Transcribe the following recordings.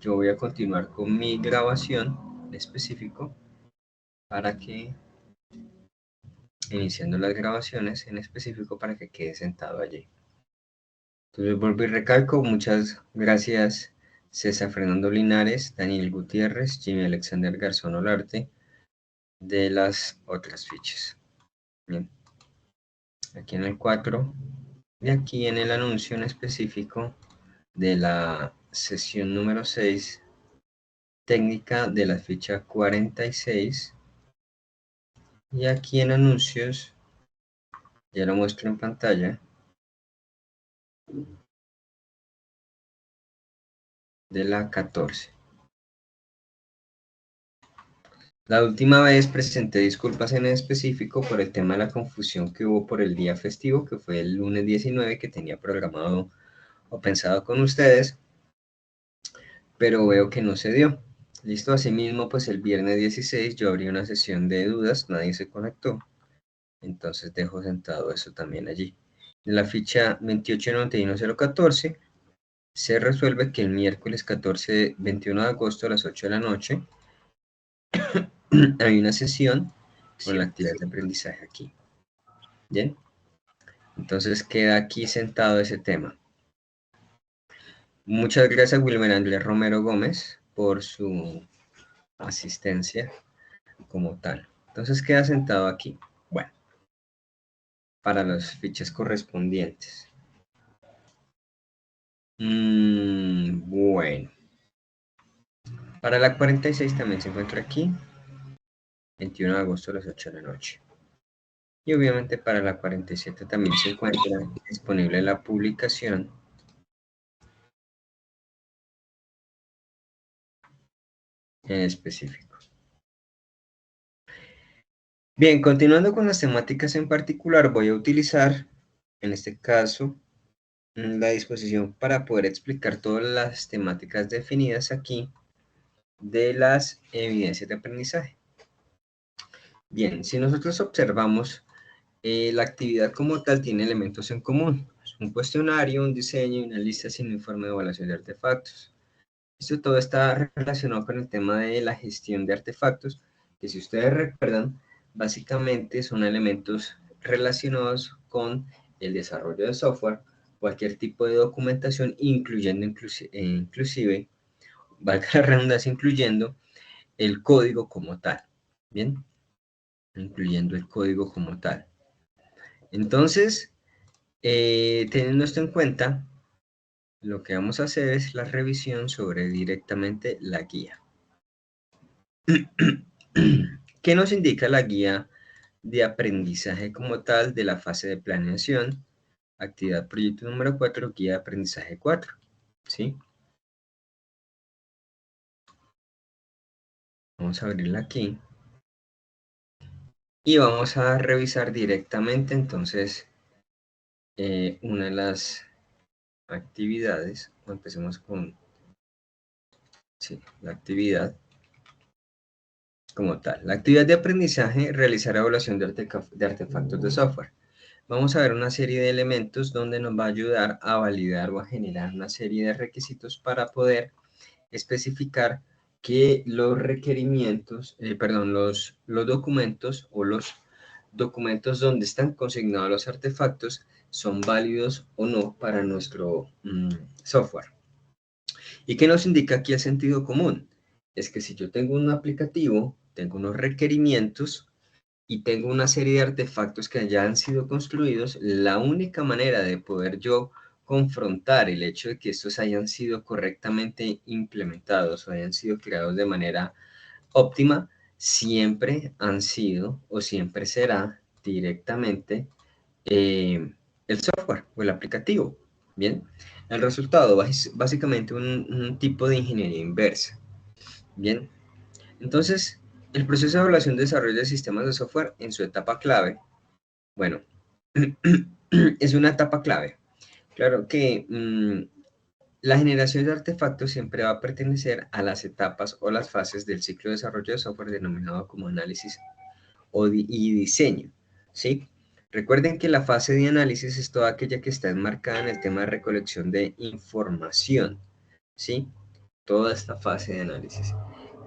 yo voy a continuar con mi grabación en específico para que, iniciando las grabaciones en específico para que quede sentado allí. Entonces vuelvo y recalco, muchas gracias César Fernando Linares, Daniel Gutiérrez, Jimmy Alexander Garzón Olarte, de las otras fichas. Bien, aquí en el 4, y aquí en el anuncio en específico de la sesión número 6, técnica de la ficha 46, y aquí en anuncios, ya lo muestro en pantalla, de la 14. La última vez presenté disculpas en específico por el tema de la confusión que hubo por el día festivo, que fue el lunes 19, que tenía programado o pensado con ustedes, pero veo que no se dio. Listo, asimismo, pues el viernes 16 yo abrí una sesión de dudas, nadie se conectó, entonces dejo sentado eso también allí. En la ficha 2891014 se resuelve que el miércoles 21 de agosto a las 8 de la noche hay una sesión con la actividad de aprendizaje aquí. Bien, entonces queda aquí sentado ese tema. Muchas gracias a Wilmer Andrés Romero Gómez por su asistencia como tal. Entonces queda sentado aquí. Bueno, para las fichas correspondientes. Bueno. Para la 46 también se encuentra aquí. 21 de agosto a las 8 de la noche. Y obviamente para la 47 también se encuentra disponible la publicación en específico. Bien, continuando con las temáticas en particular, voy a utilizar, en este caso, la disposición para poder explicar todas las temáticas definidas aquí de las evidencias de aprendizaje. Bien, si nosotros observamos, la actividad como tal tiene elementos en común. Un cuestionario, un diseño y una lista sin informe de evaluación de artefactos. Esto todo está relacionado con el tema de la gestión de artefactos, que si ustedes recuerdan, básicamente son elementos relacionados con el desarrollo de software, cualquier tipo de documentación, incluyendo inclusive, valga la redundancia, incluyendo el código como tal. Bien, incluyendo el código como tal. Entonces, teniendo esto en cuenta, lo que vamos a hacer es la revisión sobre directamente la guía. ¿Qué nos indica la guía de aprendizaje como tal de la fase de planeación? Actividad proyecto número 4, guía de aprendizaje 4. ¿Sí? Vamos a abrirla aquí. Y vamos a revisar directamente entonces una de las actividades. Empecemos con la actividad como tal. La actividad de aprendizaje, realizar evaluación de artefactos de software. Vamos a ver una serie de elementos donde nos va a ayudar a validar o a generar una serie de requisitos para poder especificar que los requerimientos, los documentos o los documentos donde están consignados los artefactos son válidos o no para nuestro software. ¿Y qué nos indica aquí el sentido común? Es que si yo tengo un aplicativo, tengo unos requerimientos y tengo una serie de artefactos que ya han sido construidos, la única manera de poder yo confrontar el hecho de que estos hayan sido correctamente implementados o hayan sido creados de manera óptima, siempre han sido o siempre será directamente el software o el aplicativo. Bien, el resultado es básicamente un tipo de ingeniería inversa. Bien, entonces, el proceso de evaluación y desarrollo de sistemas de software en su etapa clave, bueno, es una etapa clave. Claro que la generación de artefactos siempre va a pertenecer a las etapas o las fases del ciclo de desarrollo de software denominado como análisis y diseño, ¿sí? Recuerden que la fase de análisis es toda aquella que está enmarcada en el tema de recolección de información, ¿sí? toda esta fase de análisis.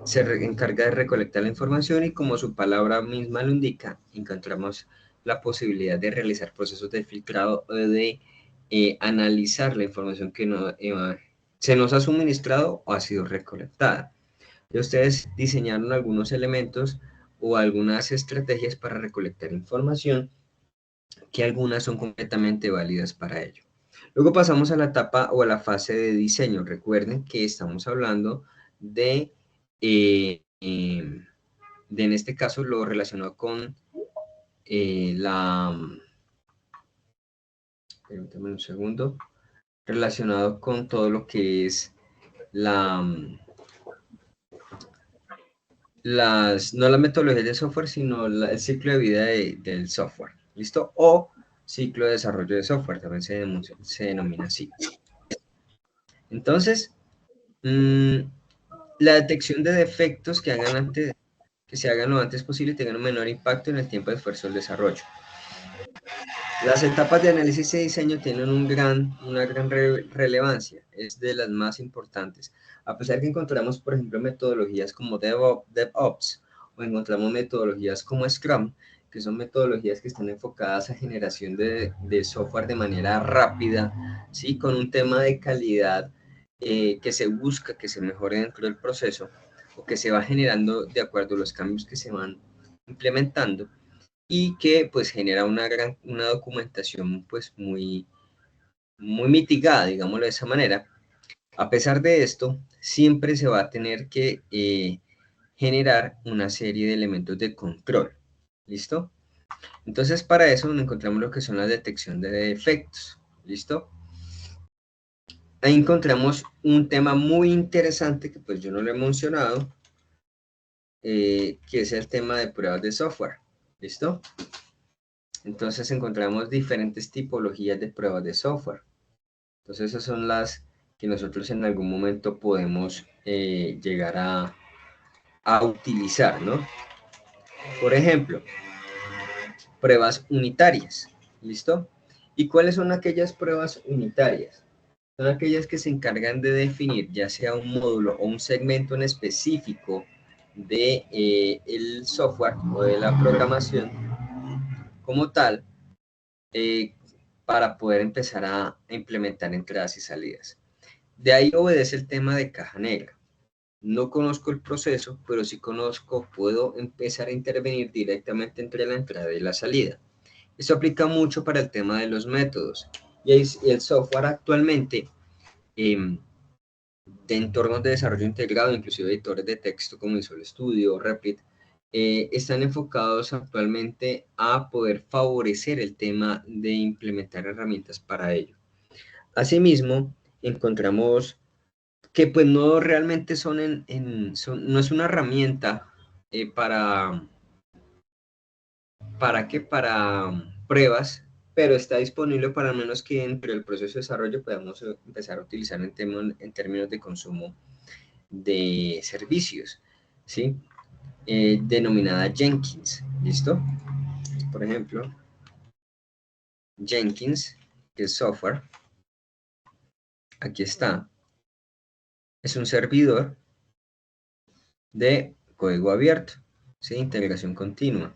Se encarga de recolectar la información y, como su palabra misma lo indica, encontramos la posibilidad de realizar procesos de filtrado o de analizar la información que se nos ha suministrado o ha sido recolectada. Y ustedes diseñaron algunos elementos o algunas estrategias para recolectar información, que algunas son completamente válidas para ello. Luego pasamos a la etapa o a la fase de diseño. Recuerden que estamos hablando de en este caso, lo relacionado con permítame un segundo, relacionado con todo lo que es no las metodologías de software, sino el ciclo de vida del software, ¿listo? O ciclo de desarrollo de software, también se denomina así. Entonces, la detección de defectos que se hagan lo antes posible y tengan un menor impacto en el tiempo de esfuerzo del desarrollo. Las etapas de análisis y diseño tienen una gran relevancia, es de las más importantes. A pesar que encontramos, por ejemplo, metodologías como DevOps o encontramos metodologías como Scrum, que son metodologías que están enfocadas a generación de software de manera rápida, ¿sí? Con un tema de calidad que se busca que se mejore dentro del proceso o que se va generando de acuerdo a los cambios que se van implementando, y que pues genera una documentación pues muy mitigada, digámoslo de esa manera. A pesar de esto, siempre se va a tener que generar una serie de elementos de control, ¿listo? Entonces, para eso encontramos lo que son la detección de defectos, ¿listo? Ahí encontramos un tema muy interesante que pues yo no lo he mencionado, que es el tema de pruebas de software, ¿listo? Entonces encontramos diferentes tipologías de pruebas de software. Entonces esas son las que nosotros en algún momento podemos llegar a utilizar, ¿no? Por ejemplo, pruebas unitarias, ¿listo? ¿Y cuáles son aquellas pruebas unitarias? Son aquellas que se encargan de definir ya sea un módulo o un segmento en específico de el software o de la programación como tal, para poder empezar a implementar entradas y salidas. De ahí obedece el tema de caja negra. No conozco el proceso, pero sí puedo empezar a intervenir directamente entre la entrada y la salida. Esto aplica mucho para el tema de los métodos. Y el software actualmente, de entornos de desarrollo integrado, inclusive editores de texto como Visual Studio, Replit, están enfocados actualmente a poder favorecer el tema de implementar herramientas para ello. Asimismo, encontramos que pues no realmente no es una herramienta para pruebas, pero está disponible para al menos que entre el proceso de desarrollo podamos empezar a utilizar en términos de consumo de servicios, ¿sí? Denominada Jenkins, ¿listo? Por ejemplo, Jenkins, que es software, aquí está, es un servidor de código abierto, ¿sí? Integración continua.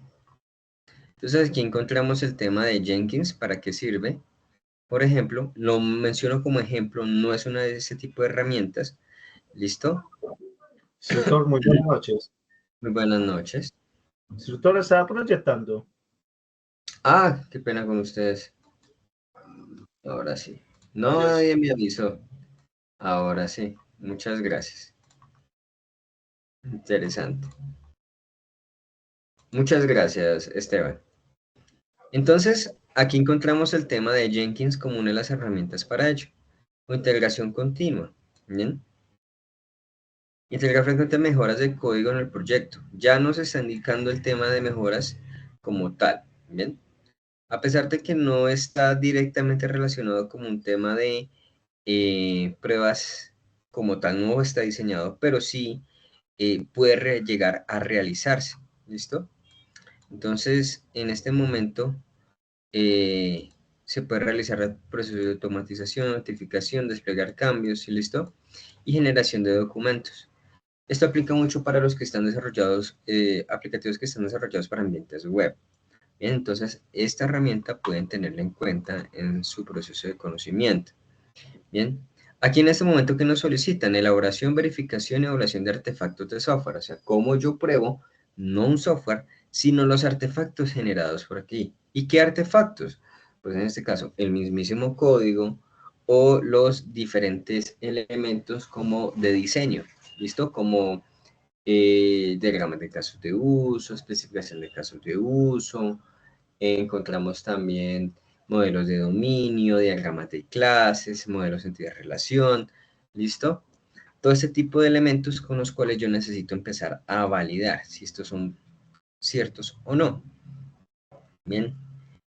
Entonces aquí encontramos el tema de Jenkins, ¿para qué sirve? Por ejemplo, lo menciono como ejemplo, no es una de ese tipo de herramientas, ¿listo? Instructor, muy buenas noches. Muy buenas noches. Instructor, ¿estaba proyectando? Ah, qué pena con ustedes. Ahora sí. No, nadie me avisó. Ahora sí. Muchas gracias. Interesante. Muchas gracias, Esteban. Entonces, aquí encontramos el tema de Jenkins como una de las herramientas para ello. O integración continua. ¿Bien? Integrar frecuentes mejoras de código en el proyecto. Ya nos está indicando el tema de mejoras como tal. ¿Bien? A pesar de que no está directamente relacionado como un tema de pruebas como tal, no está diseñado, pero sí puede llegar a realizarse. ¿Listo? Entonces, en este momento se puede realizar el proceso de automatización, notificación, desplegar cambios, ¿sí? ¿Listo? y generación de documentos. Esto aplica mucho para los que están desarrollados, aplicativos que están desarrollados para ambientes web. Bien, entonces, esta herramienta pueden tenerla en cuenta en su proceso de conocimiento. Bien, aquí en este momento que nos solicitan elaboración, verificación y evaluación de artefactos de software, o sea, cómo yo pruebo, no un software, sino los artefactos generados por aquí. ¿Y qué artefactos? Pues en este caso, el mismísimo código o los diferentes elementos como de diseño, ¿listo? Como diagramas de casos de uso, especificación de casos de uso, encontramos también modelos de dominio, diagramas de clases, modelos de relación, ¿listo? Todo este tipo de elementos con los cuales yo necesito empezar a validar si estos son ciertos o no. Bien,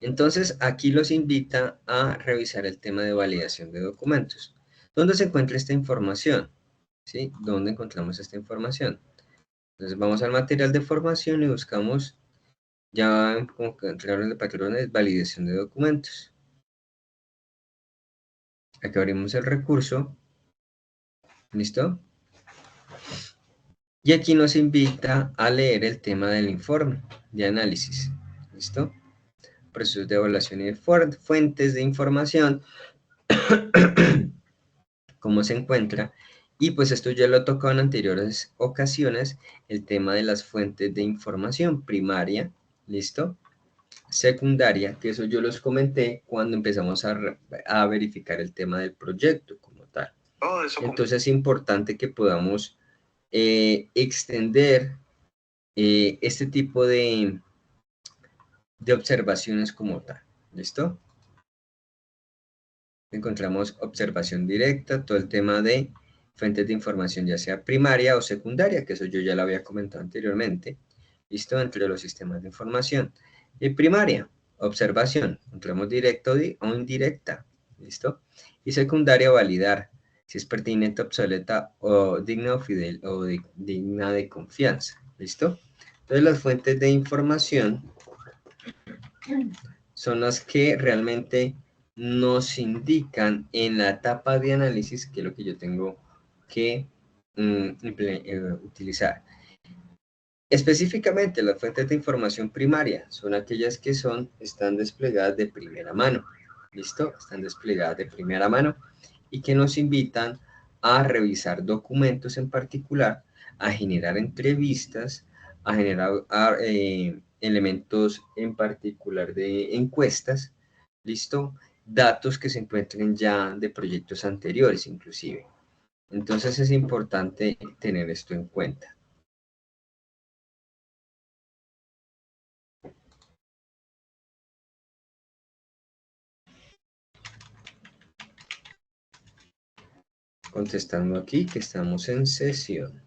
entonces aquí los invita a revisar el tema de validación de documentos. ¿Dónde se encuentra esta información? ¿Sí? ¿Dónde encontramos esta información? Entonces vamos al material de formación y buscamos ya como que entraron de patrones, validación de documentos. Aquí abrimos el recurso, ¿listo? Y aquí nos invita a leer el tema del informe de análisis, ¿listo? Procesos de evaluación y fuentes de información, cómo se encuentra. Y pues esto ya lo he tocado en anteriores ocasiones, el tema de las fuentes de información primaria, ¿listo? Secundaria, que eso yo los comenté cuando empezamos a verificar el tema del proyecto como tal. Entonces es importante que podamos extender este tipo de observaciones como tal. ¿Listo? Encontramos observación directa, todo el tema de fuentes de información, ya sea primaria o secundaria, que eso yo ya lo había comentado anteriormente. ¿Listo? Entre los sistemas de información. Y primaria, observación, encontramos directa o indirecta. ¿Listo? Y secundaria, validar si es pertinente, obsoleta o digna digna de confianza. ¿Listo? Entonces las fuentes de información son las que realmente nos indican en la etapa de análisis qué es lo que yo tengo que utilizar. Específicamente, las fuentes de información primaria son aquellas que están desplegadas de primera mano. ¿Listo? Están desplegadas de primera mano y que nos invitan a revisar documentos en particular, a generar entrevistas, a generar elementos en particular de encuestas, ¿listo? Datos que se encuentren ya de proyectos anteriores inclusive. Entonces es importante tener esto en cuenta. Contestando aquí que estamos en sesión.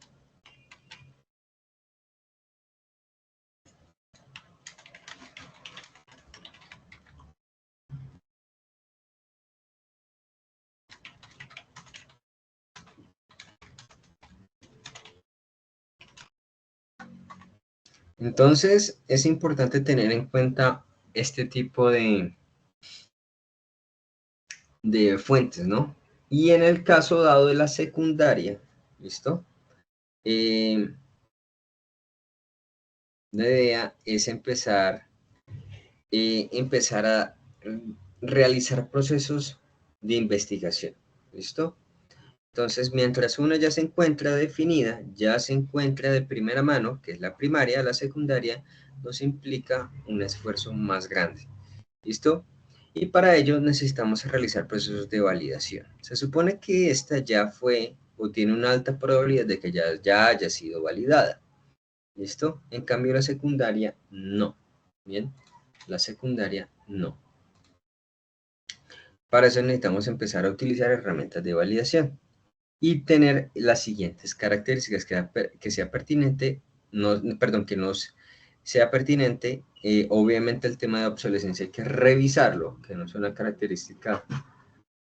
Entonces, es importante tener en cuenta este tipo de fuentes, ¿no? Y en el caso dado de la secundaria, ¿listo? La idea es empezar a realizar procesos de investigación, ¿listo? Entonces, mientras una ya se encuentra definida, ya se encuentra de primera mano, que es la primaria, la secundaria, nos implica un esfuerzo más grande. ¿Listo? Y para ello necesitamos realizar procesos de validación. Se supone que esta ya fue o tiene una alta probabilidad de que ya haya sido validada. ¿Listo? En cambio la secundaria no. Bien, la secundaria no. Para eso necesitamos empezar a utilizar herramientas de validación y tener las siguientes características que sea pertinente, perdón, que nos sea pertinente. Obviamente el tema de obsolescencia hay que revisarlo, que no es una característica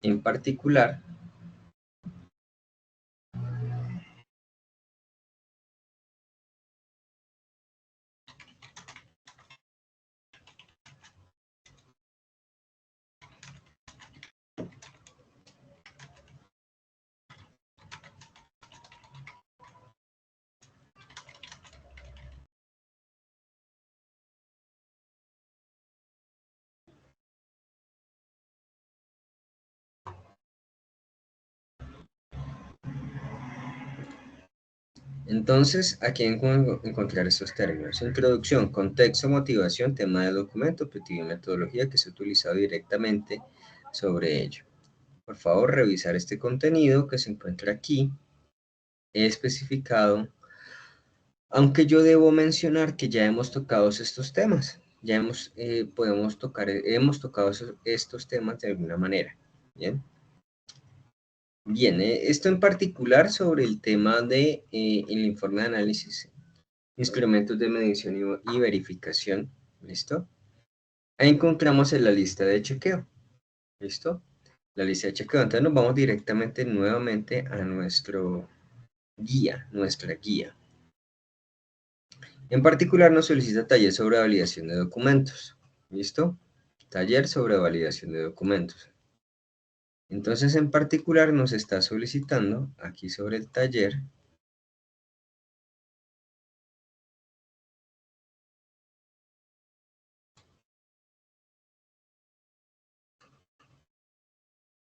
en particular. Entonces, aquí encontrar estos términos. Introducción, contexto, motivación, tema del documento, objetivo y metodología que se ha utilizado directamente sobre ello. Por favor, revisar este contenido que se encuentra aquí, especificado, aunque yo debo mencionar que ya hemos tocado estos temas, ya hemos tocado estos temas de alguna manera, ¿bien? Bien, esto en particular sobre el tema de el informe de análisis, instrumentos de medición y verificación, ¿listo? Ahí encontramos en la lista de chequeo, ¿listo? La lista de chequeo, entonces nos vamos directamente nuevamente a nuestra guía. En particular nos solicita taller sobre validación de documentos, ¿listo? Taller sobre validación de documentos. Entonces, en particular nos está solicitando aquí sobre el taller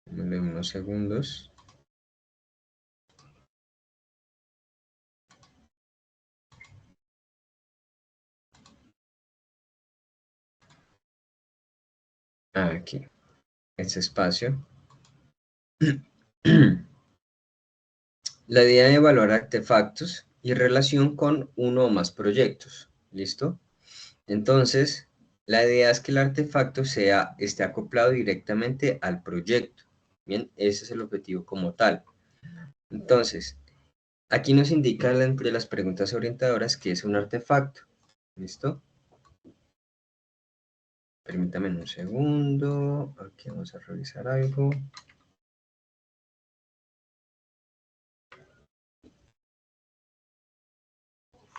unos segundos. Aquí, este espacio. La idea de evaluar artefactos y relación con uno o más proyectos. ¿Listo? Entonces, la idea es que el artefacto esté acoplado directamente al proyecto. Bien, ese es el objetivo como tal. Entonces, aquí nos indica entre las preguntas orientadoras qué es un artefacto. ¿Listo? Permítame un segundo. Aquí vamos a revisar algo.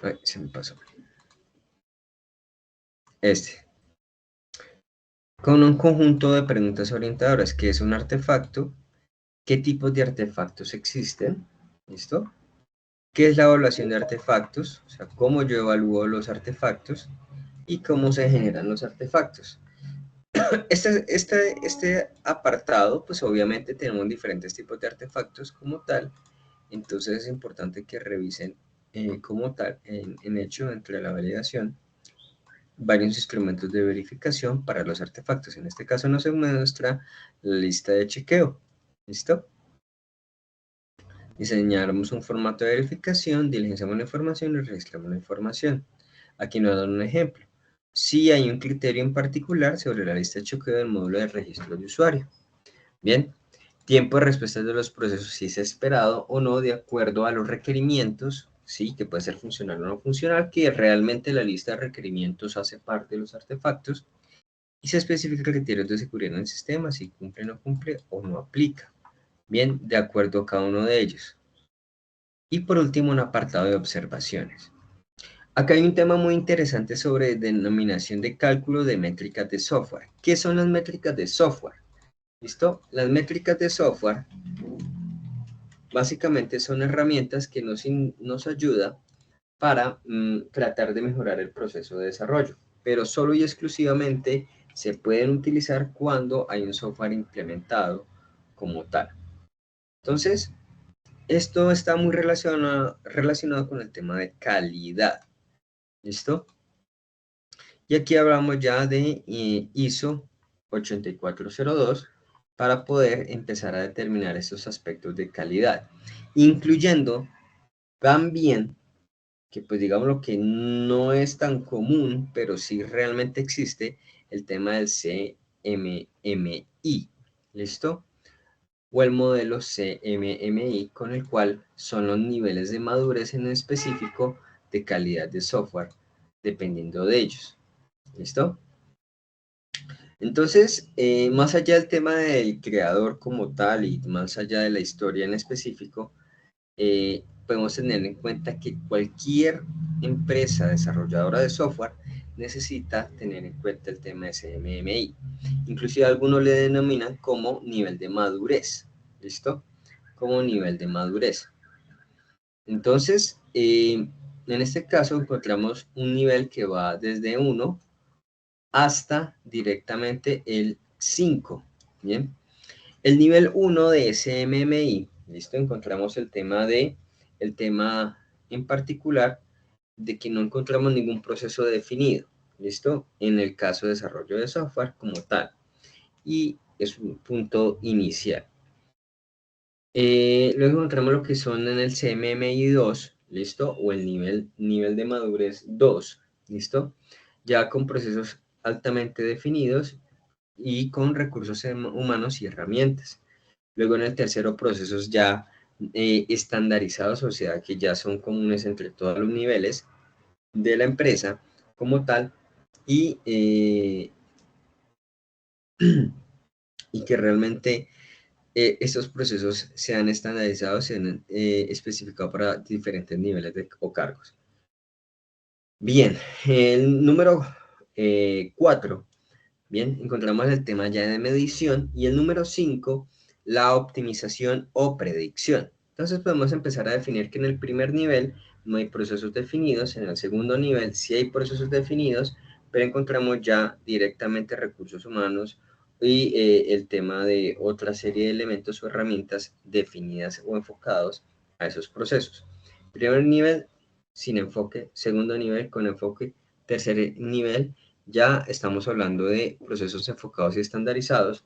Ay, se me pasó. Con un conjunto de preguntas orientadoras. ¿Qué es un artefacto? ¿Qué tipos de artefactos existen? ¿Listo? ¿Qué es la evaluación de artefactos? O sea, cómo yo evalúo los artefactos y cómo se generan los artefactos. Este apartado, pues obviamente tenemos diferentes tipos de artefactos como tal, entonces es importante que revisen como tal, en hecho, dentro de la validación, varios instrumentos de verificación para los artefactos. En este caso nos muestra la lista de chequeo. ¿Listo? Diseñamos un formato de verificación, diligenciamos la información y registramos la información. Aquí nos dan un ejemplo. Si hay un criterio en particular sobre la lista de chequeo del módulo de registro de usuario. Bien, tiempo de respuesta de los procesos, si es esperado o no, de acuerdo a los requerimientos, sí, que puede ser funcional o no funcional, que realmente la lista de requerimientos hace parte de los artefactos, y se especifica criterios de seguridad en el sistema, si cumple, no cumple o no aplica. Bien, de acuerdo a cada uno de ellos. Y por último, un apartado de observaciones. Acá hay un tema muy interesante sobre denominación de cálculo de métricas de software. ¿Qué son las métricas de software? ¿Listo? Las métricas de software básicamente son herramientas que nos ayudan para tratar de mejorar el proceso de desarrollo, pero solo y exclusivamente se pueden utilizar cuando hay un software implementado como tal. Entonces, esto está muy relacionado con el tema de calidad. ¿Listo? Y aquí hablamos ya de ISO 8402 para poder empezar a determinar estos aspectos de calidad, incluyendo también, que pues digamos lo que no es tan común, pero sí realmente existe, el tema del CMMI, ¿listo? O el modelo CMMI, con el cual son los niveles de madurez en específico de calidad de software, dependiendo de ellos. ¿Listo? Entonces, más allá del tema del creador como tal y más allá de la historia en específico, podemos tener en cuenta que cualquier empresa desarrolladora de software necesita tener en cuenta el tema de CMMI. Inclusive algunos le denominan como nivel de madurez. ¿Listo? Como nivel de madurez. Entonces, en este caso encontramos un nivel que va desde 1 hasta directamente el 5. Bien. El nivel 1 de SMMI, listo, encontramos el tema en particular de que no encontramos ningún proceso definido, ¿listo? En el caso de desarrollo de software como tal. Y es un punto inicial. Luego encontramos lo que son en el CMMI 2, ¿listo? O el nivel de madurez 2, ¿listo? Ya con procesos altamente definidos y con recursos humanos y herramientas. Luego en el tercero, procesos ya estandarizados, o sea, que ya son comunes entre todos los niveles de la empresa como tal y, y que realmente estos procesos sean estandarizados, sean especificados para diferentes niveles o cargos. Bien, el número 4, bien, encontramos el tema ya de medición y el número 5, la optimización o predicción. Entonces podemos empezar a definir que en el primer nivel no hay procesos definidos, en el segundo nivel sí hay procesos definidos, pero encontramos ya directamente recursos humanos y el tema de otra serie de elementos o herramientas definidas o enfocados a esos procesos. Primer nivel sin enfoque, segundo nivel con enfoque, tercer nivel ya estamos hablando de procesos enfocados y estandarizados.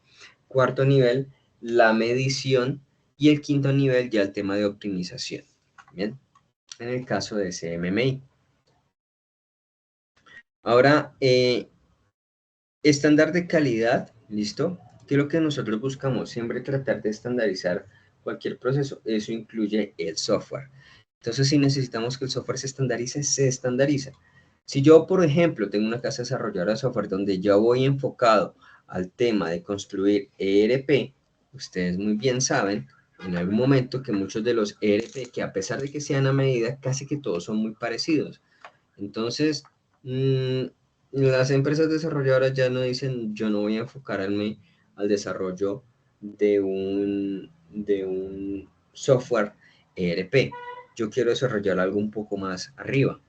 Cuarto nivel, la medición. Y el quinto nivel, ya el tema de optimización. Bien, en el caso de CMMI. Ahora, estándar de calidad, ¿listo? ¿Qué es lo que nosotros buscamos? Siempre tratar de estandarizar cualquier proceso. Eso incluye el software. Entonces, si necesitamos que el software se estandarice, se estandariza. Si yo, por ejemplo, tengo una casa desarrolladora de software donde yo voy enfocado al tema de construir ERP, ustedes muy bien saben en algún momento que muchos de los ERP, que a pesar de que sean a medida, casi que todos son muy parecidos. Entonces, las empresas desarrolladoras ya no dicen, yo no voy a enfocarme al desarrollo de un software ERP. Yo quiero desarrollar algo un poco más arriba.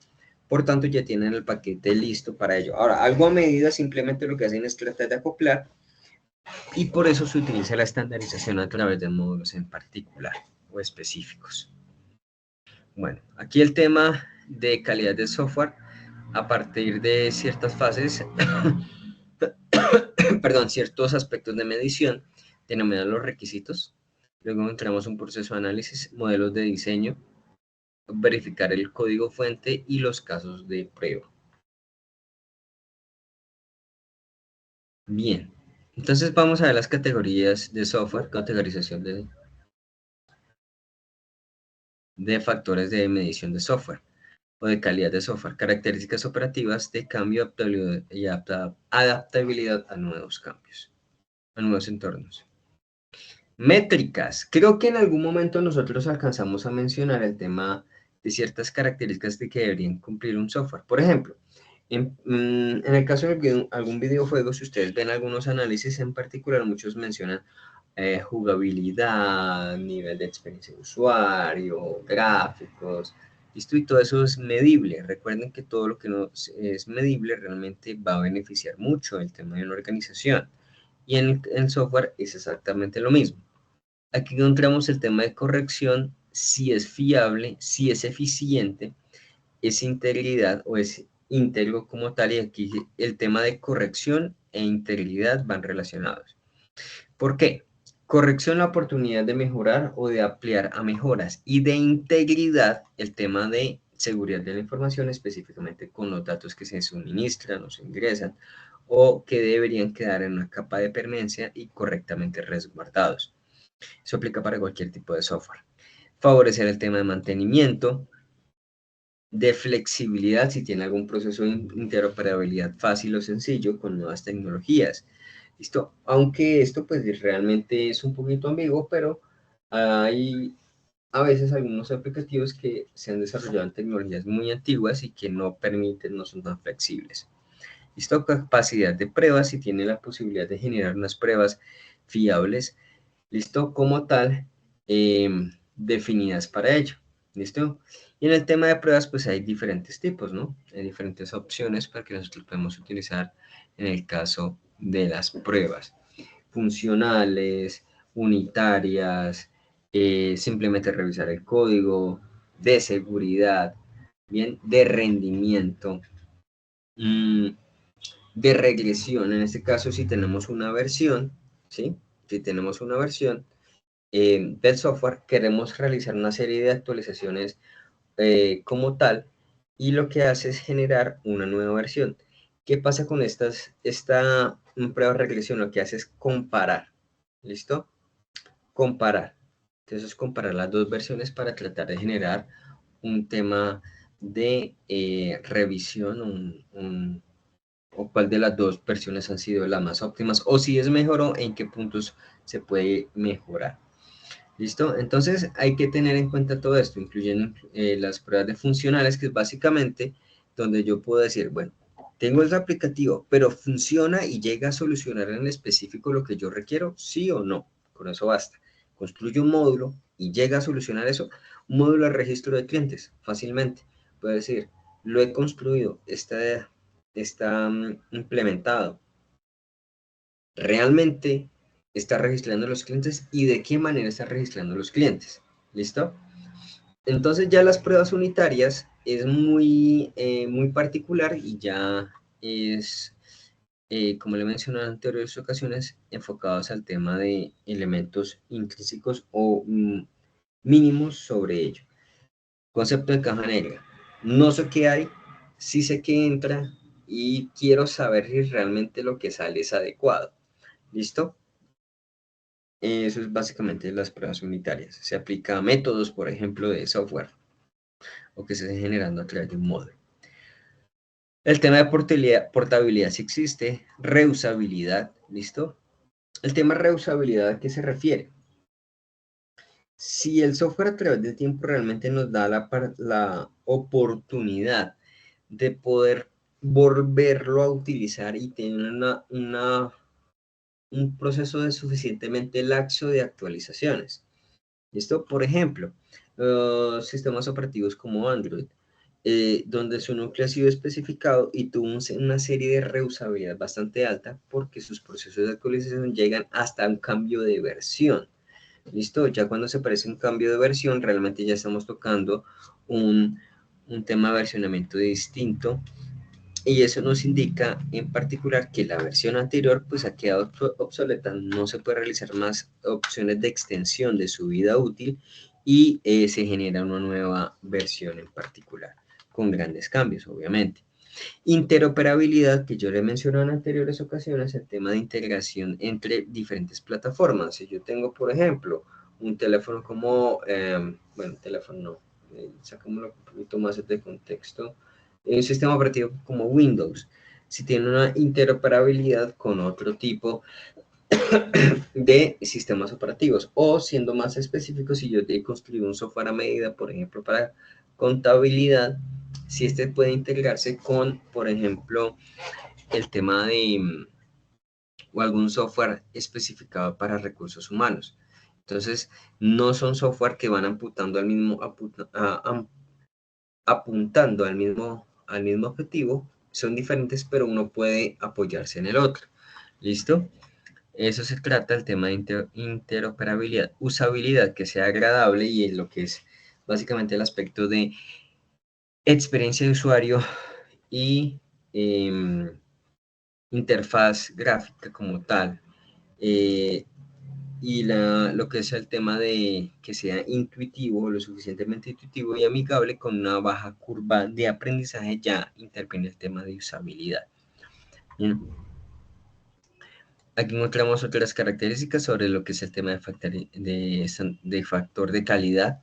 Por tanto, ya tienen el paquete listo para ello. Ahora, algo a medida simplemente lo que hacen es tratar de acoplar y por eso se utiliza la estandarización a través de módulos en particular o específicos. Bueno, aquí el tema de calidad de software a partir de ciertas fases, perdón, ciertos aspectos de medición, denominan los requisitos. Luego encontramos un proceso de análisis, modelos de diseño, verificar el código fuente y los casos de prueba. Bien, entonces vamos a ver las categorías de software, categorización de factores de medición de software o de calidad de software, características operativas de cambio y adaptabilidad a nuevos cambios, a nuevos entornos. Métricas. Creo que en algún momento nosotros alcanzamos a mencionar el tema de ciertas características de que deberían cumplir un software. Por ejemplo, en el caso de algún videojuego, si ustedes ven algunos análisis en particular, muchos mencionan jugabilidad, nivel de experiencia de usuario, gráficos, listo, y todo eso es medible. Recuerden que todo lo que no es medible realmente va a beneficiar mucho el tema de una organización. Y en el software es exactamente lo mismo. Aquí encontramos el tema de corrección, si es fiable, si es eficiente, es integridad o es íntegro como tal, y aquí el tema de corrección e integridad van relacionados. ¿Por qué? Corrección, la oportunidad de mejorar o de ampliar a mejoras, y de integridad, el tema de seguridad de la información, específicamente con los datos que se suministran o se ingresan o que deberían quedar en una capa de permanencia y correctamente resguardados. Eso aplica para cualquier tipo de software. Favorecer el tema de mantenimiento, de flexibilidad, si tiene algún proceso de interoperabilidad fácil o sencillo con nuevas tecnologías. ¿Listo? Aunque esto pues realmente es un poquito ambiguo, pero hay a veces algunos aplicativos que se han desarrollado en tecnologías muy antiguas y que no permiten, no son tan flexibles. ¿Listo? Capacidad de pruebas, si tiene la posibilidad de generar unas pruebas fiables, ¿listo? Como tal, definidas para ello, ¿listo? Y en el tema de pruebas, pues hay diferentes tipos, ¿no? Hay diferentes opciones para que nosotros podemos utilizar en el caso de las pruebas. Funcionales, unitarias, simplemente revisar el código, de seguridad, bien, de rendimiento, de regresión. En este caso, si tenemos una versión, ¿sí? Si tenemos una versión del software, queremos realizar una serie de actualizaciones como tal, y lo que hace es generar una nueva versión. ¿Qué pasa con esta prueba de regresión? Lo que hace es comparar, ¿listo? Comparar. Entonces, comparar las dos versiones para tratar de generar un tema de revisión, o cuál de las dos versiones han sido las más óptimas, o si es mejor o en qué puntos se puede mejorar. ¿Listo? Entonces hay que tener en cuenta todo esto, incluyendo las pruebas de funcionales, que es básicamente donde yo puedo decir, bueno, tengo el aplicativo, pero funciona y llega a solucionar en específico lo que yo requiero, sí o no. Con eso basta. Construye un módulo y llega a solucionar eso. Un módulo de registro de clientes, fácilmente. Puede decir, lo he construido, está implementado. Realmente está registrando los clientes y de qué manera está registrando los clientes. ¿Listo? Entonces ya las pruebas unitarias es muy particular y ya es, como le mencioné en anteriores ocasiones, enfocados al tema de elementos intrínsecos o mínimos sobre ello. Concepto de caja negra. No sé qué hay, sí sé que entra y quiero saber si realmente lo que sale es adecuado. ¿Listo? Eso es básicamente las pruebas unitarias. Se aplica a métodos, por ejemplo, de software o que se esté generando a través de un módulo. El tema de portabilidad sí existe, reusabilidad, ¿listo? El tema de reusabilidad, ¿a qué se refiere? Si el software a través del tiempo realmente nos da la oportunidad de poder volverlo a utilizar y tener un proceso de suficientemente laxo de actualizaciones. ¿Listo? Por ejemplo, los sistemas operativos como Android, donde su núcleo ha sido especificado y tuvo una serie de reusabilidad bastante alta porque sus procesos de actualización llegan hasta un cambio de versión. ¿Listo? Ya cuando se parece un cambio de versión, realmente ya estamos tocando un tema de versionamiento distinto, y eso nos indica en particular que la versión anterior pues ha quedado obsoleta, no se puede realizar más opciones de extensión de su vida útil y se genera una nueva versión en particular, con grandes cambios obviamente. Interoperabilidad, que yo le mencioné en anteriores ocasiones, el tema de integración entre diferentes plataformas. Si yo tengo, por ejemplo, un teléfono como, bueno, teléfono no, sacámoslo un poquito más de contexto, un sistema operativo como Windows, si tiene una interoperabilidad con otro tipo de sistemas operativos, o siendo más específico, si yo he construido un software a medida, por ejemplo, para contabilidad, si este puede integrarse con, por ejemplo, el tema de o algún software especificado para recursos humanos. Entonces, no son software que van apuntando al mismo objetivo, son diferentes, pero uno puede apoyarse en el otro. ¿Listo? Eso se trata del tema de interoperabilidad, usabilidad, que sea agradable, y en lo que es básicamente el aspecto de experiencia de usuario y interfaz gráfica como tal. Y lo que es el tema de que sea intuitivo, lo suficientemente intuitivo y amigable, con una baja curva de aprendizaje, ya interviene el tema de usabilidad. Bien. Aquí encontramos otras características sobre lo que es el tema de factor de calidad,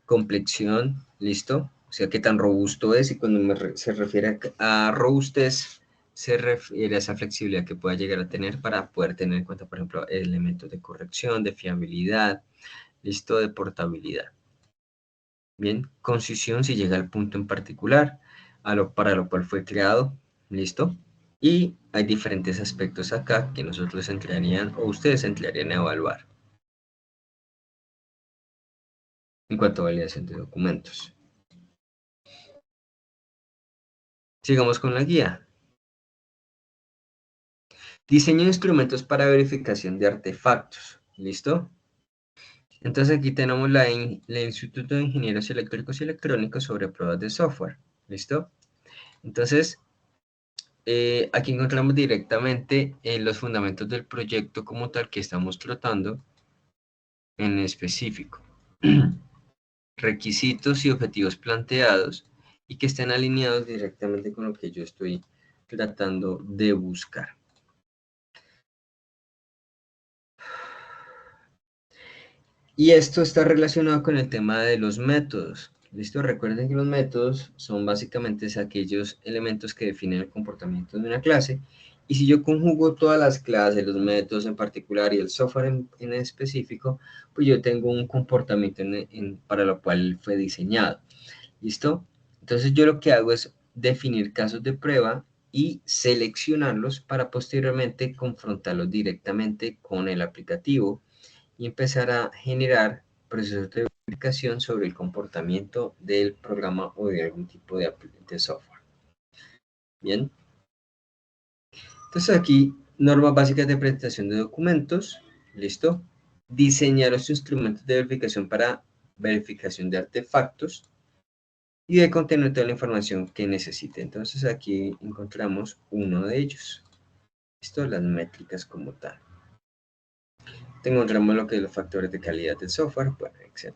complexión, ¿listo? O sea, qué tan robusto es, y cuando se refiere a robustez, se refiere a esa flexibilidad que pueda llegar a tener para poder tener en cuenta, por ejemplo, elementos de corrección, de fiabilidad, ¿listo? De portabilidad. Bien, concisión si llega al punto en particular, para lo cual fue creado, ¿listo? Y hay diferentes aspectos acá que nosotros entrarían, o ustedes entrarían a evaluar en cuanto a validación de documentos. Sigamos con la guía. Diseño de instrumentos para verificación de artefactos. ¿Listo? Entonces aquí tenemos el Instituto de Ingenieros Eléctricos y Electrónicos sobre pruebas de software. ¿Listo? Entonces, aquí encontramos directamente los fundamentos del proyecto como tal que estamos tratando en específico. Requisitos y objetivos planteados y que estén alineados directamente con lo que yo estoy tratando de buscar. Y esto está relacionado con el tema de los métodos. ¿Listo? Recuerden que los métodos son básicamente aquellos elementos que definen el comportamiento de una clase. Y si yo conjugo todas las clases, los métodos en particular y el software en específico, pues yo tengo un comportamiento para lo cual fue diseñado. ¿Listo? Entonces yo lo que hago es definir casos de prueba y seleccionarlos para posteriormente confrontarlos directamente con el aplicativo y empezar a generar procesos de verificación sobre el comportamiento del programa o de algún tipo de software. Bien. Entonces aquí, normas básicas de presentación de documentos. ¿Listo? Diseñar los instrumentos de verificación para verificación de artefactos y de contener toda la información que necesite. Entonces aquí encontramos uno de ellos. ¿Listo? Las métricas como tal. Encontramos lo que es los factores de calidad del software, bueno, etc.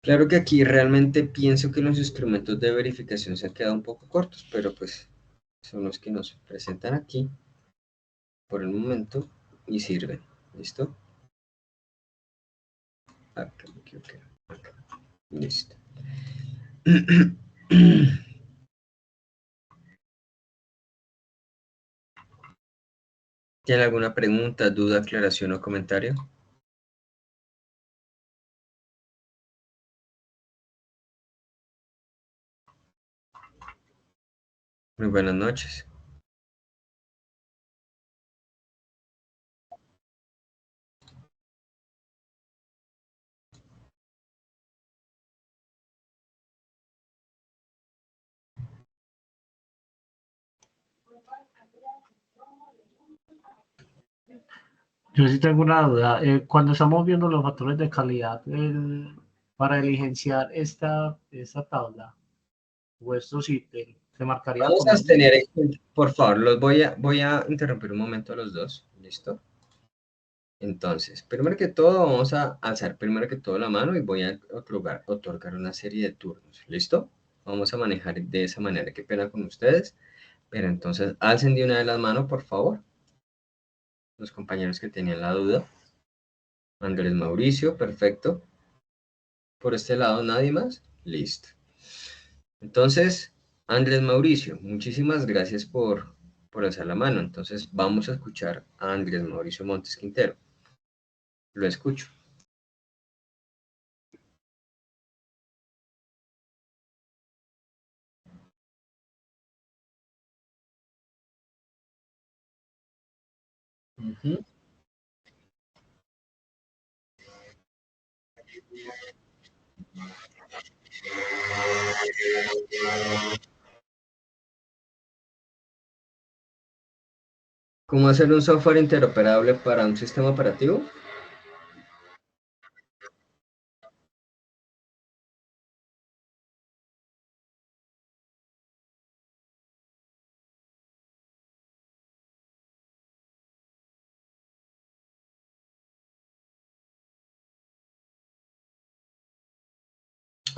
Claro que aquí realmente pienso que los instrumentos de verificación se han quedado un poco cortos, pero pues son los que nos presentan aquí por el momento y sirven. ¿Listo? Acá, acá. Listo. ¿Tiene alguna pregunta, duda, aclaración o comentario? Muy buenas noches. Yo sí tengo una duda. Cuando estamos viendo los factores de calidad para diligenciar esta tabla o estos ítems, se marcaría Vamos con a un tener X. en cuenta, por favor, voy a interrumpir un momento a los dos. ¿Listo? Entonces, primero que todo, vamos a alzar primero que todo la mano y voy a otorgar una serie de turnos. ¿Listo? Vamos a manejar de esa manera. Qué pena con ustedes. Pero entonces, alcen de una de las manos, por favor. Los compañeros que tenían la duda. Andrés Mauricio, perfecto. Por este lado, nadie más. Listo. Entonces, Andrés Mauricio, muchísimas gracias por alzar la mano. Entonces, vamos a escuchar a Andrés Mauricio Montes Quintero. Lo escucho. Ujú. ¿Cómo hacer un software interoperable para un sistema operativo?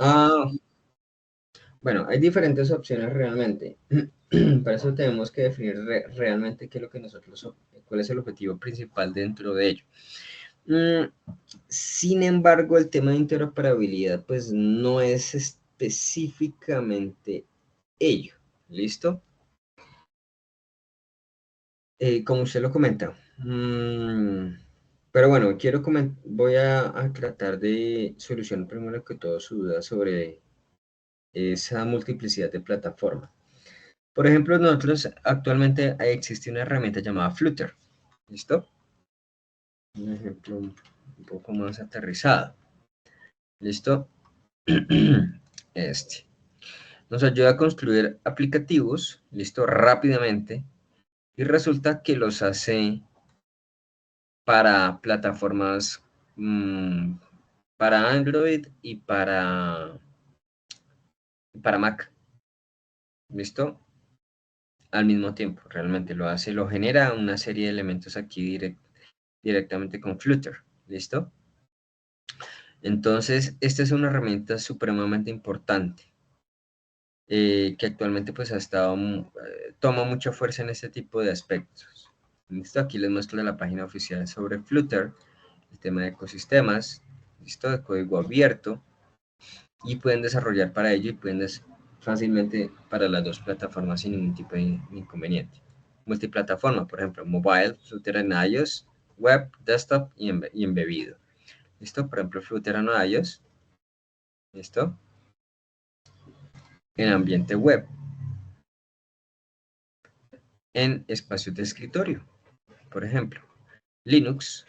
Ah, bueno, hay diferentes opciones realmente. Para eso tenemos que definir realmente qué es lo que cuál es el objetivo principal dentro de ello. Sin embargo, el tema de interoperabilidad, pues no es específicamente ello. ¿Listo? Como usted lo comenta. Pero bueno, voy a tratar de solucionar primero que todo su duda sobre esa multiplicidad de plataformas. Por ejemplo, nosotros actualmente existe una herramienta llamada Flutter. ¿Listo? Un ejemplo un poco más aterrizado. ¿Listo? Este. nos ayuda a construir aplicativos, listo, rápidamente, y resulta que los hace para plataformas para Android y para Mac, listo, al mismo tiempo, realmente lo hace, lo genera una serie de elementos aquí directamente con Flutter, listo. Entonces, esta es una herramienta supremamente importante. Que actualmente pues ha estado, toma mucha fuerza en este tipo de aspectos. ¿Listo? Aquí les muestro la página oficial sobre Flutter, el tema de ecosistemas, ¿listo? De código abierto, y pueden desarrollar para ello y pueden fácilmente para las dos plataformas sin ningún tipo de inconveniente. Multiplataforma, por ejemplo, mobile, Flutter en iOS, web, desktop y embebido. ¿Listo? Por ejemplo, Flutter en iOS, ¿listo? En ambiente web, en espacios de escritorio, por ejemplo, Linux,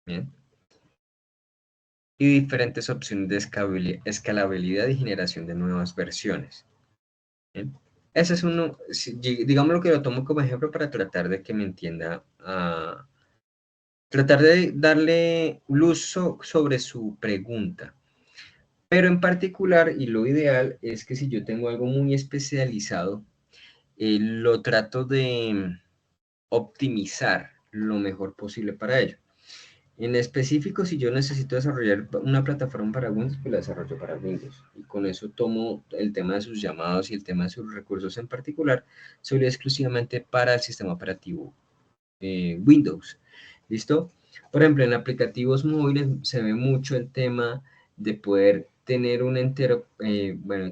¿bien? Y diferentes opciones de escalabilidad y generación de nuevas versiones, ¿bien? Ese es uno, digamos lo que lo tomo como ejemplo para tratar de que me entienda, tratar de darle luz sobre su pregunta. Pero en particular, y lo ideal, es que si yo tengo algo muy especializado, lo trato de optimizar lo mejor posible para ello. En específico, si yo necesito desarrollar una plataforma para Windows, pues la desarrollo para Windows. Y con eso tomo el tema de sus llamados y el tema de sus recursos en particular, solo exclusivamente para el sistema operativo Windows. ¿Listo? Por ejemplo, en aplicativos móviles se ve mucho el tema de poder tener un entero,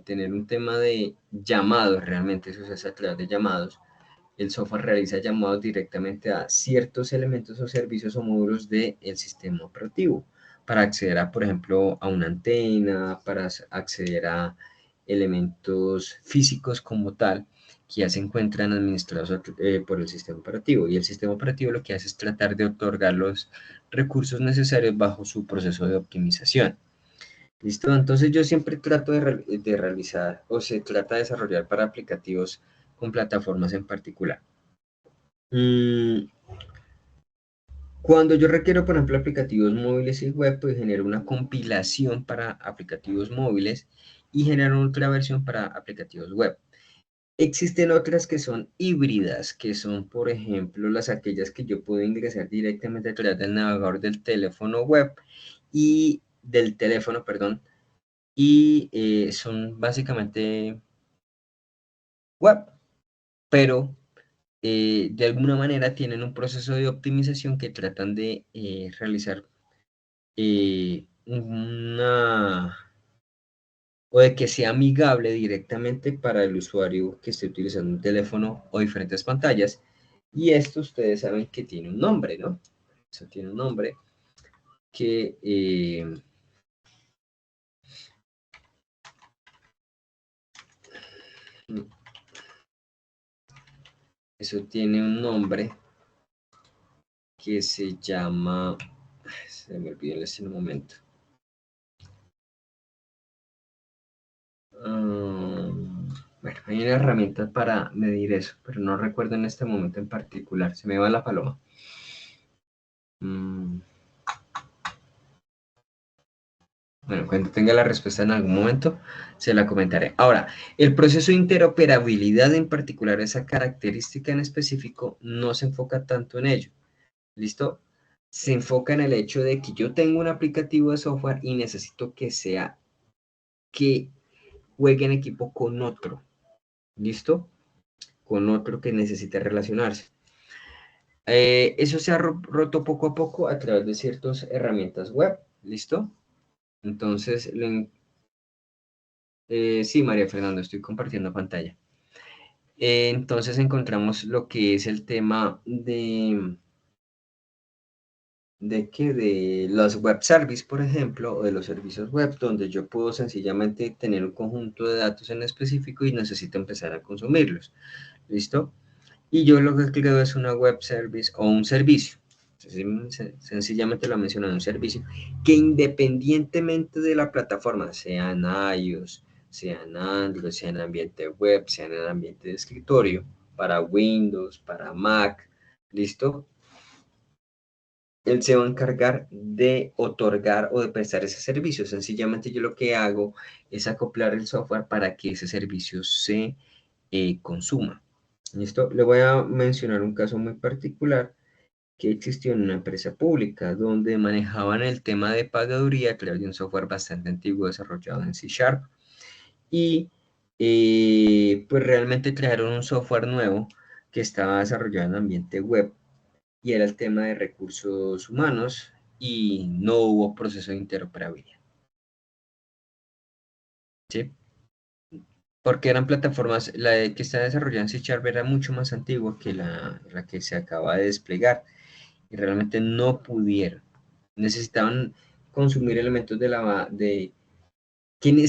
tener un tema de llamados realmente, eso se hace a través de llamados. El software realiza llamados directamente a ciertos elementos o servicios o módulos del sistema operativo para acceder a, por ejemplo, a una antena, para acceder a elementos físicos como tal que ya se encuentran administrados por el sistema operativo. Y el sistema operativo lo que hace es tratar de otorgar los recursos necesarios bajo su proceso de optimización. ¿Listo? Entonces yo siempre trato de realizar o se trata de desarrollar para aplicativos con plataformas en particular. Cuando yo requiero, por ejemplo, aplicativos móviles y web, pues genero una compilación para aplicativos móviles y genero otra versión para aplicativos web. Existen otras que son híbridas, que son, por ejemplo, aquellas que yo puedo ingresar directamente a través del navegador del teléfono web y del teléfono, perdón, y son básicamente web, pero de alguna manera tienen un proceso de optimización que tratan de realizar o de que sea amigable directamente para el usuario que esté utilizando un teléfono o diferentes pantallas. Y esto ustedes saben que tiene un nombre, ¿no? Eso tiene un nombre que eso tiene un nombre que se llama, se me olvidó en este momento. Bueno, hay una herramienta para medir eso, pero no recuerdo en este momento en particular. Se me va la paloma. Bueno, cuando tenga la respuesta en algún momento, se la comentaré. Ahora, el proceso de interoperabilidad, en particular esa característica en específico, no se enfoca tanto en ello. ¿Listo? Se enfoca en el hecho de que yo tengo un aplicativo de software y necesito que juegue en equipo con otro. ¿Listo? Con otro que necesite relacionarse. Eso se ha roto poco a poco a través de ciertas herramientas web. ¿Listo? Entonces, sí, María Fernanda, estoy compartiendo pantalla. Entonces encontramos lo que es el tema de los web services, por ejemplo, o de los servicios web, donde yo puedo sencillamente tener un conjunto de datos en específico y necesito empezar a consumirlos. ¿Listo? Y yo lo que creo es una web service o un servicio. Sencillamente lo mencionan, un servicio que independientemente de la plataforma, sea en iOS, sea en Android, sea en ambiente web, sea en el ambiente de escritorio, para Windows, para Mac, ¿listo? Él se va a encargar de otorgar o de prestar ese servicio. Sencillamente yo lo que hago es acoplar el software para que ese servicio se consuma. ¿Listo? Le voy a mencionar un caso muy particular que existió en una empresa pública donde manejaban el tema de pagaduría a través de un software bastante antiguo desarrollado en C#. Y pues realmente crearon un software nuevo que estaba desarrollado en ambiente web y era el tema de recursos humanos y no hubo proceso de interoperabilidad. ¿Sí? Porque eran plataformas, que está desarrollada en C# era mucho más antigua que la que se acaba de desplegar y realmente no pudieron. Necesitaban consumir elementos es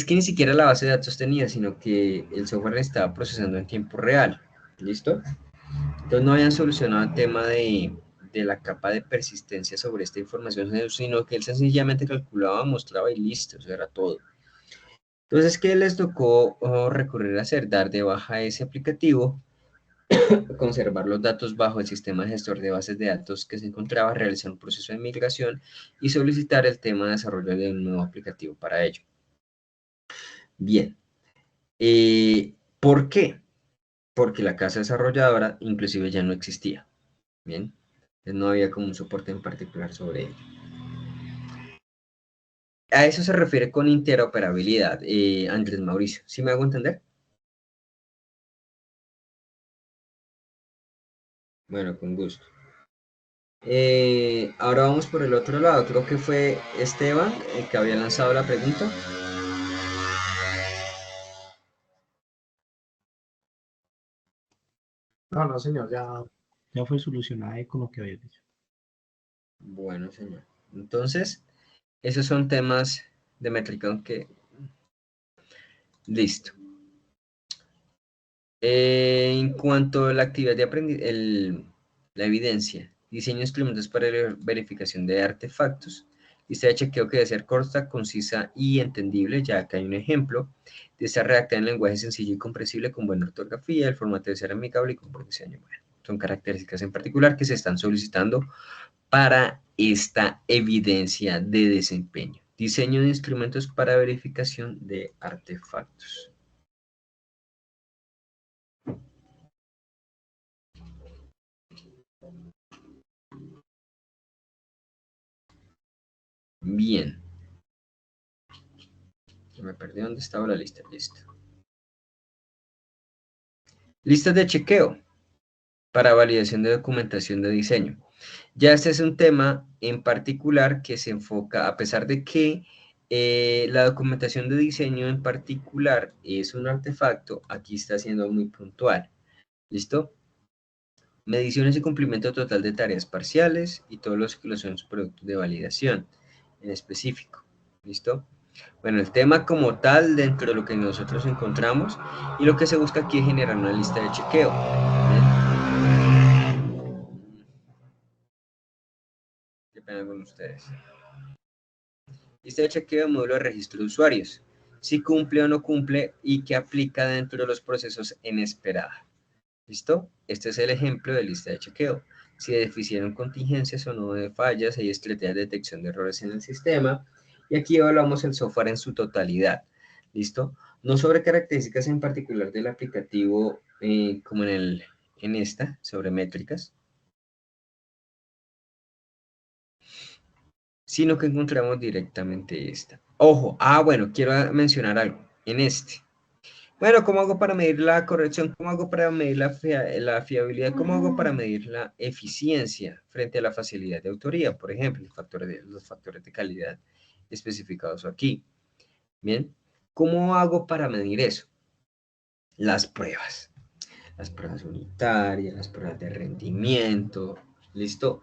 que ni siquiera la base de datos tenía, sino que el software estaba procesando en tiempo real. ¿Listo? Entonces no habían solucionado el tema de la capa de persistencia sobre esta información, sino que él sencillamente calculaba, mostraba y listo, eso era todo. Entonces, ¿qué les tocó recurrir a hacer? Dar de baja ese aplicativo, conservar los datos bajo el sistema gestor de bases de datos que se encontraba, realizar un proceso de migración y solicitar el tema de desarrollo de un nuevo aplicativo para ello. Bien, ¿por qué? Porque la casa desarrolladora inclusive ya no existía. Bien, entonces no había como un soporte en particular sobre ello. A eso se refiere con interoperabilidad, Andrés Mauricio. ¿Sí me hago entender? Bueno, con gusto. Ahora vamos por el otro lado. Creo que fue Esteban el que había lanzado la pregunta. No, no, señor, ya fue solucionada ahí con lo que había dicho. Bueno, señor. Entonces, esos son temas de métrica que... Listo. En cuanto a la actividad de aprendizaje, la evidencia, diseño de instrumentos para la verificación de artefactos, lista de chequeo que debe ser corta, concisa y entendible, ya que hay un ejemplo, de estar redactada en lenguaje sencillo y comprensible con buena ortografía, el formato debe ser amigable y con buen diseño. Bueno, son características en particular que se están solicitando para esta evidencia de desempeño. Diseño de instrumentos para verificación de artefactos. Bien. Me perdí dónde estaba la lista. Listo. Listas de chequeo para validación de documentación de diseño. Ya este es un tema en particular que se enfoca, a pesar de que la documentación de diseño en particular es un artefacto, aquí está siendo muy puntual. ¿Listo? Mediciones y cumplimiento total de tareas parciales y todos los que lo son productos de validación en específico. ¿Listo? Bueno, el tema como tal, dentro de lo que nosotros encontramos, y lo que se busca aquí es generar una lista de chequeo. ¿Qué pena con ustedes? Lista de chequeo de módulo de registro de usuarios. Si cumple o no cumple y qué aplica dentro de los procesos en esperada. ¿Listo? Este es el ejemplo de lista de chequeo. Si deficieron contingencias o no de fallas, hay estrategias de detección de errores en el sistema. Y aquí evaluamos el software en su totalidad. ¿Listo? No sobre características en particular del aplicativo, como en esta, sobre métricas, sino que encontramos directamente esta. Ojo, bueno, quiero mencionar algo. En este. Bueno, ¿cómo hago para medir la corrección? ¿Cómo hago para medir la fiabilidad? ¿Cómo hago para medir la eficiencia frente a la facilidad de autoría? Por ejemplo, los factores de calidad especificados aquí. Bien, ¿cómo hago para medir eso? Las pruebas unitarias, las pruebas de rendimiento, ¿listo?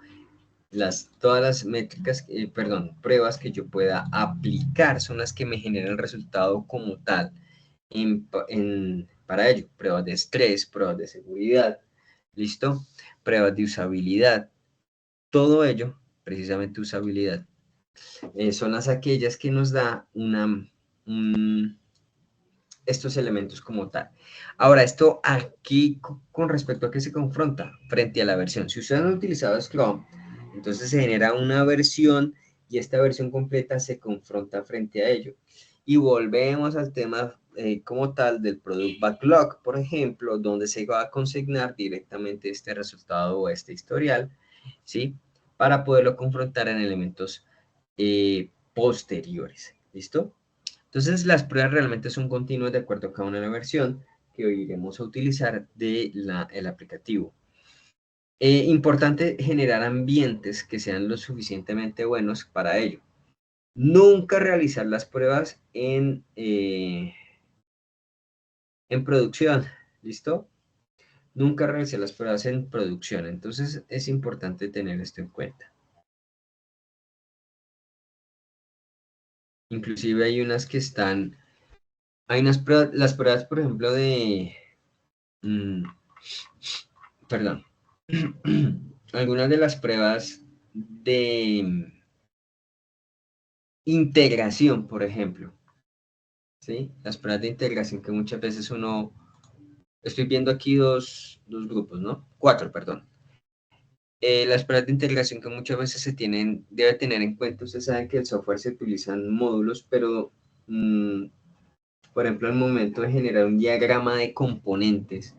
Todas las métricas, pruebas que yo pueda aplicar son las que me generan el resultado como tal para ello. Pruebas de estrés, pruebas de seguridad, ¿listo? Pruebas de usabilidad. Todo ello, precisamente usabilidad, son aquellas que nos da estos elementos como tal. Ahora, esto aquí con respecto a qué se confronta frente a la versión. Si ustedes han utilizado Scrum, entonces se genera una versión y esta versión completa se confronta frente a ello. Y volvemos al tema como tal del Product Backlog, por ejemplo, donde se va a consignar directamente este resultado o este historial, ¿sí? Para poderlo confrontar en elementos posteriores. ¿Listo? Entonces, las pruebas realmente son continuas de acuerdo a cada una de la versión que hoy iremos a utilizar del aplicativo. Importante generar ambientes que sean lo suficientemente buenos para ello. Nunca realizar las pruebas en producción, ¿listo? Nunca realizar las pruebas en producción, entonces es importante tener esto en cuenta. Inclusive hay unas que están, hay unas pruebas, las pruebas, por ejemplo, perdón, algunas de las pruebas de integración, por ejemplo, ¿sí? Las pruebas de integración que muchas veces estoy viendo aquí dos grupos, ¿no? 4, perdón. Las pruebas de integración que muchas veces debe tener en cuenta, ustedes saben que el software se utilizan módulos, pero, por ejemplo, al momento de generar un diagrama de componentes,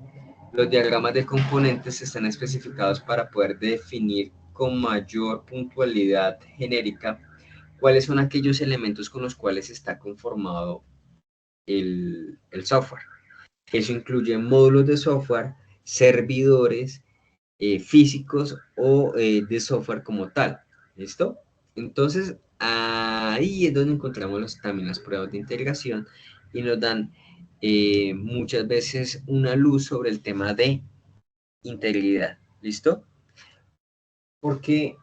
los diagramas de componentes están especificados para poder definir con mayor puntualidad genérica cuáles son aquellos elementos con los cuales está conformado el software. Eso incluye módulos de software, servidores, físicos o de software como tal. ¿Listo? Entonces, ahí es donde encontramos también las pruebas de integración y nos dan muchas veces una luz sobre el tema de integridad. ¿Listo? Porque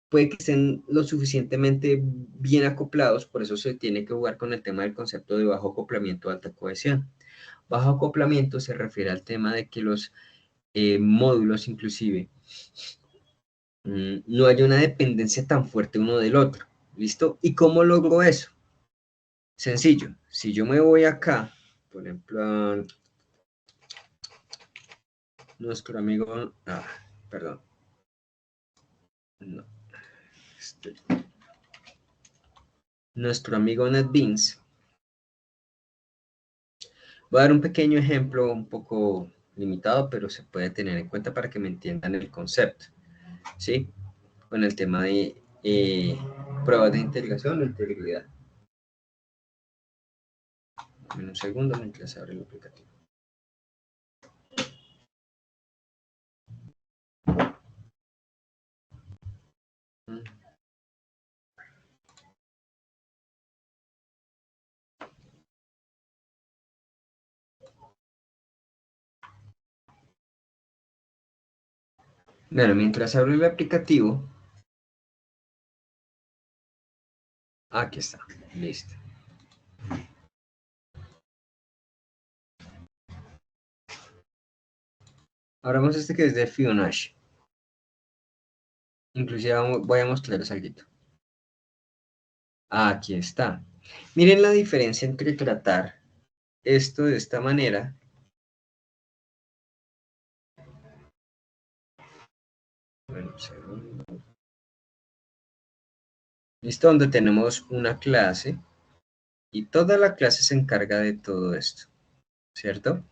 puede que estén lo suficientemente bien acoplados, por eso se tiene que jugar con el tema del concepto de bajo acoplamiento o alta cohesión. Bajo acoplamiento se refiere al tema de que los módulos inclusive no haya una dependencia tan fuerte uno del otro. ¿Listo? ¿Y cómo logro eso? Sencillo. Si yo me voy acá, por ejemplo, a nuestro amigo, perdón, no, nuestro amigo NetBeans, voy a dar un pequeño ejemplo un poco limitado, pero se puede tener en cuenta para que me entiendan el concepto, ¿sí? Con el tema de pruebas de integración o integridad. En un segundo mientras abre el aplicativo. Bueno, mientras abre el aplicativo, aquí está, listo. Ahora vamos a este que es de Fibonacci. Inclusive voy a mostrarles algo. Aquí está. Miren la diferencia entre tratar esto de esta manera. Bueno, un segundo. Listo, donde tenemos una clase y toda la clase se encarga de todo esto, ¿cierto?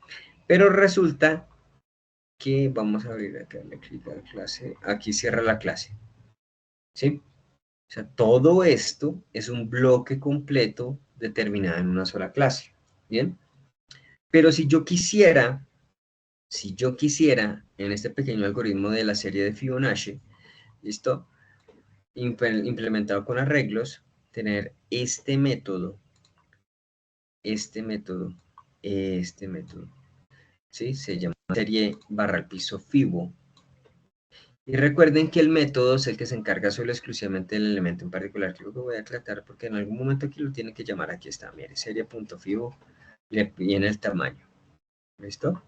Pero resulta que vamos a abrir acá, le clic a la clase, aquí cierra la clase, ¿sí? O sea, todo esto es un bloque completo determinado en una sola clase, ¿bien? Pero si yo quisiera, en este pequeño algoritmo de la serie de Fibonacci, ¿listo? Implementado con arreglos, tener este método, ¿sí? Se llama serie barra al piso Fibo. Y recuerden que el método es el que se encarga solo exclusivamente del elemento en particular. Creo que voy a tratar porque en algún momento aquí lo tienen que llamar. Aquí está, mire, serie.fibo, le viene el tamaño. ¿Listo?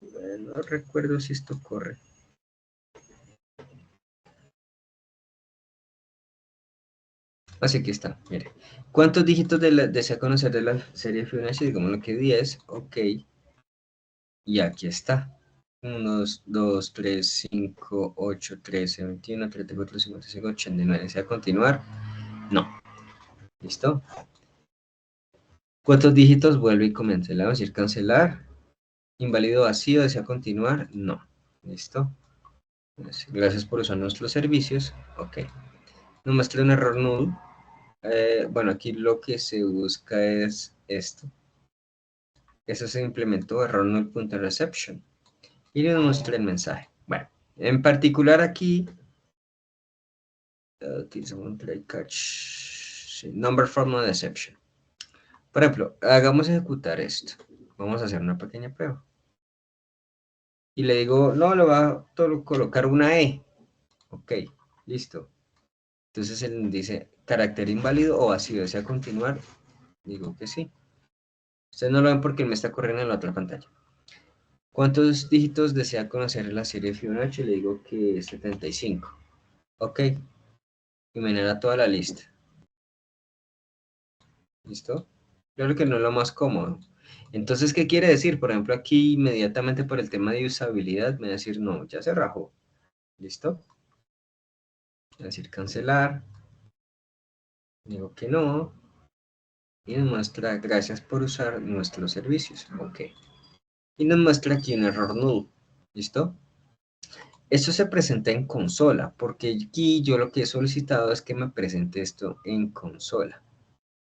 No recuerdo si esto corre. Así que está, mire. ¿Cuántos dígitos desea conocer de la serie Fibonacci? Digamos lo que 10, ok. Y aquí está. 1, 2, 3, 5, 8, 13, 21, 34, 55, 89. ¿Desea continuar? No. ¿Listo? ¿Cuántos dígitos? Vuelve y comienza. Le vamos a decir cancelar. Inválido vacío. ¿Desea continuar? No. ¿Listo? Gracias por usar nuestros servicios. Ok. Nos muestra un error null. Bueno, aquí lo que se busca es esto. Eso se implementó error null.reception. Y nos muestra el mensaje. Bueno, en particular aquí utilizamos un try catch. Sí, number from no deception. Por ejemplo, hagamos ejecutar esto. Vamos a hacer una pequeña prueba. Y le digo, no, le va a colocar una E. Ok, listo. Entonces él dice, carácter inválido o vacío. ¿Desea continuar? Digo que sí. Ustedes no lo ven porque me está corriendo en la otra pantalla. ¿Cuántos dígitos desea conocer la serie Fibonacci? Le digo que es 75. Ok. Y me genera toda la lista. ¿Listo? Claro que no es lo más cómodo. Entonces, ¿qué quiere decir? Por ejemplo, aquí inmediatamente por el tema de usabilidad me va a decir, no, ya se rajó. ¿Listo? Voy a decir cancelar. Digo que no. Y nos muestra, gracias por usar nuestros servicios. Ok. Y nos muestra aquí un error null. ¿Listo? Esto se presenta en consola, porque aquí yo lo que he solicitado es que me presente esto en consola.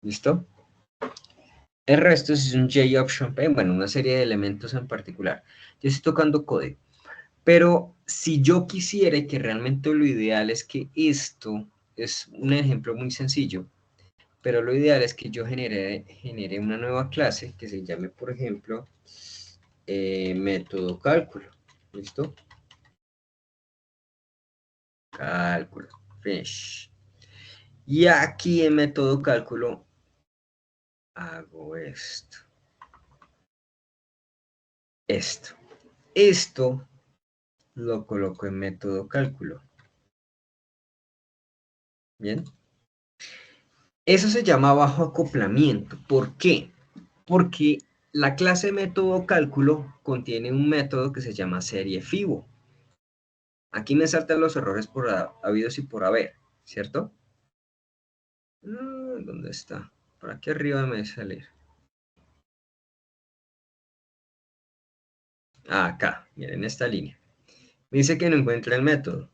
¿Listo? El resto es un JOption, bueno, una serie de elementos en particular. Yo estoy tocando código. Pero si yo quisiera que realmente lo ideal es que esto es un ejemplo muy sencillo, pero lo ideal es que yo genere una nueva clase que se llame, por ejemplo, método cálculo. ¿Listo? Cálculo. Finish. Y aquí en método cálculo hago esto. Esto lo coloco en método cálculo. Bien. Eso se llama bajo acoplamiento. ¿Por qué? Porque la clase método cálculo contiene un método que se llama serie FIBO. Aquí me saltan los errores por habidos y por haber, ¿cierto? ¿Dónde está? Por aquí arriba me debe salir. Acá, miren esta línea. Me dice que no encuentra el método.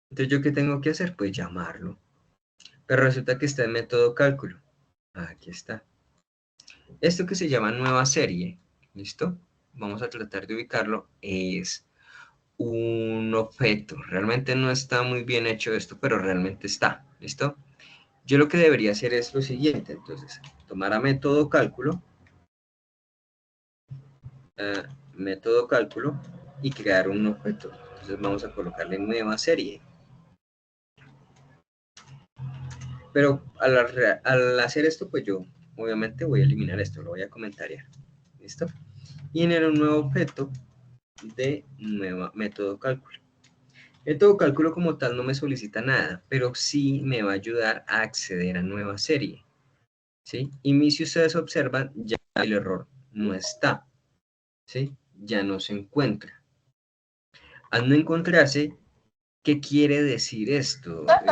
Entonces, ¿yo qué tengo que hacer? Pues llamarlo. Pero resulta que está en método cálculo. Aquí está. Esto que se llama nueva serie, ¿listo? Vamos a tratar de ubicarlo. Es un objeto. Realmente no está muy bien hecho esto, pero realmente está. ¿Listo? Yo lo que debería hacer es lo siguiente. Entonces, tomar a método cálculo y crear un objeto. Entonces vamos a colocarle nueva serie. Pero al hacer esto, pues yo obviamente voy a eliminar esto, lo voy a comentariar. ¿Listo? Y en un nuevo objeto de nueva método cálculo. Método cálculo como tal no me solicita nada, pero sí me va a ayudar a acceder a nueva serie. ¿Sí? Y si ustedes observan, ya el error no está. ¿Sí? Ya no se encuentra. Al no encontrarse, ¿qué quiere decir esto? Ya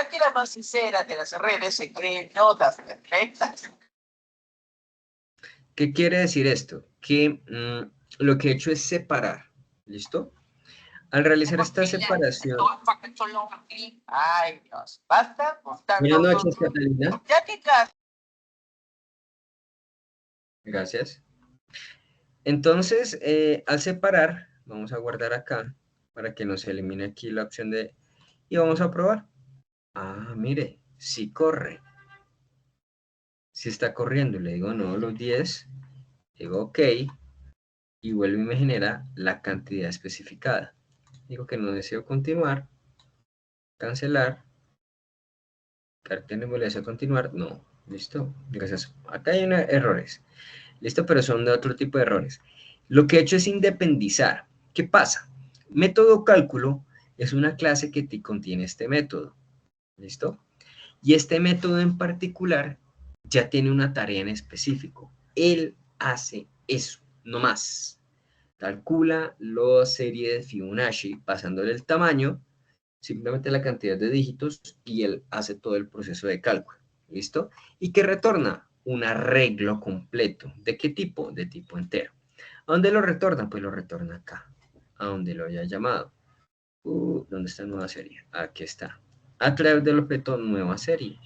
que la más sincera de las redes se creen notas perfectas. ¿Qué quiere decir esto? Que lo que he hecho es separar. ¿Listo? Al realizar esta separación... Ay, Dios, basta Buenas mostrando noches, Catalina. ya que Gracias. Entonces, al separar, vamos a guardar acá para que nos elimine aquí la opción de... Y vamos a probar. Ah, mire, sí corre. Sí está corriendo. Le digo no, los 10. Digo OK. Y vuelve y me genera la cantidad especificada. Digo que no deseo continuar. Cancelar. Cartel de deseo continuar. No. Listo. Gracias. Acá hay errores. Listo, pero son de otro tipo de errores. Lo que he hecho es independizar. ¿Qué pasa? Método cálculo es una clase que te contiene este método. ¿Listo? Y este método en particular ya tiene una tarea en específico. Él hace eso, no más. Calcula la serie de Fibonacci pasándole el tamaño, simplemente la cantidad de dígitos, y él hace todo el proceso de cálculo. ¿Listo? ¿Y qué retorna? Un arreglo completo. ¿De qué tipo? De tipo entero. ¿A dónde lo retorna? Pues lo retorna acá, a donde lo haya llamado. ¿Dónde está nueva serie? Aquí está. A través del objeto nueva serie.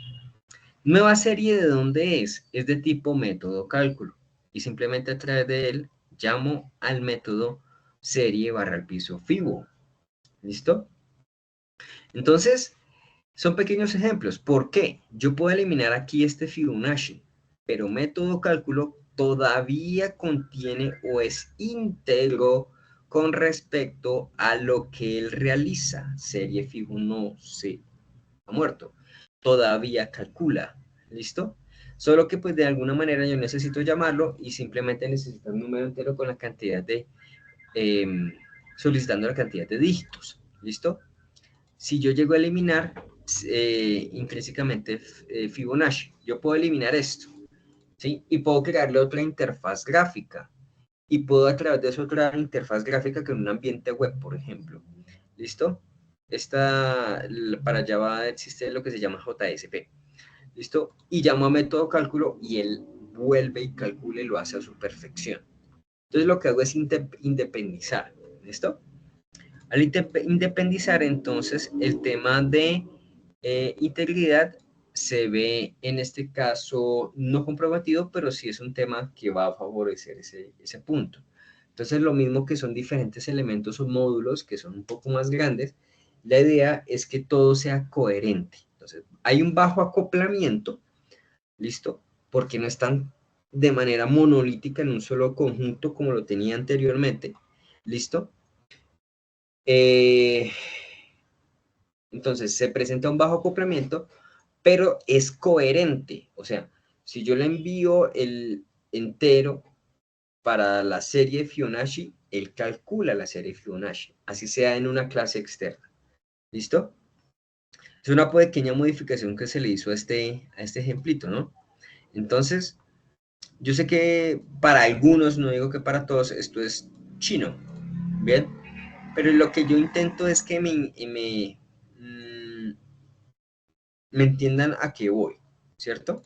¿Nueva serie de dónde es? Es de tipo método cálculo. Y simplemente a través de él llamo al método serie barra al piso Fibo. ¿Listo? Entonces, son pequeños ejemplos. ¿Por qué? Yo puedo eliminar aquí este Fibonacci, pero método cálculo todavía contiene o es íntegro con respecto a lo que él realiza. Serie Fibo no se ha muerto. Todavía calcula. ¿Listo? Solo que pues de alguna manera yo necesito llamarlo y simplemente necesito un número entero con la cantidad de, solicitando la cantidad de dígitos. ¿Listo? Si yo llego a eliminar intrínsecamente Fibonacci, yo puedo eliminar esto, ¿sí? Y puedo crearle otra interfaz gráfica. Y puedo a través de eso otra interfaz gráfica con un ambiente web, por ejemplo. ¿Listo? Para Java existe lo que se llama JSP. ¿Listo? Y llamo a método cálculo y él vuelve y calcula y lo hace a su perfección. Entonces lo que hago es independizar. ¿Listo? Al independizar, entonces, el tema de integridad se ve en este caso no comprometido, pero sí es un tema que va a favorecer ese punto. Entonces, lo mismo que son diferentes elementos o módulos que son un poco más grandes, la idea es que todo sea coherente. Entonces, hay un bajo acoplamiento, ¿listo? Porque no están de manera monolítica en un solo conjunto como lo tenía anteriormente, ¿listo? Entonces se presenta un bajo acoplamiento, pero es coherente. O sea, si yo le envío el entero para la serie Fibonacci, él calcula la serie Fibonacci, así sea en una clase externa. ¿Listo? Es una pequeña modificación que se le hizo a este ejemplito, ¿no? Entonces, yo sé que para algunos, no digo que para todos, esto es chino, ¿bien? Pero lo que yo intento es que me entiendan a qué voy, ¿cierto?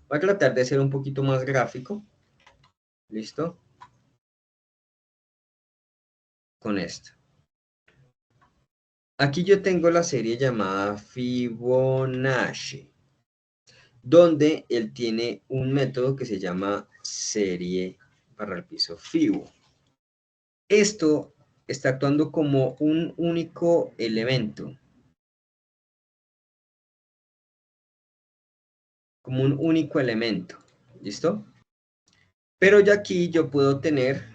Voy a tratar de ser un poquito más gráfico. ¿Listo? Con esto. Aquí yo tengo la serie llamada Fibonacci, donde él tiene un método que se llama serie barra el piso Fibo. Esto está actuando como un único elemento. Como un único elemento. ¿Listo? Pero ya aquí yo puedo tener,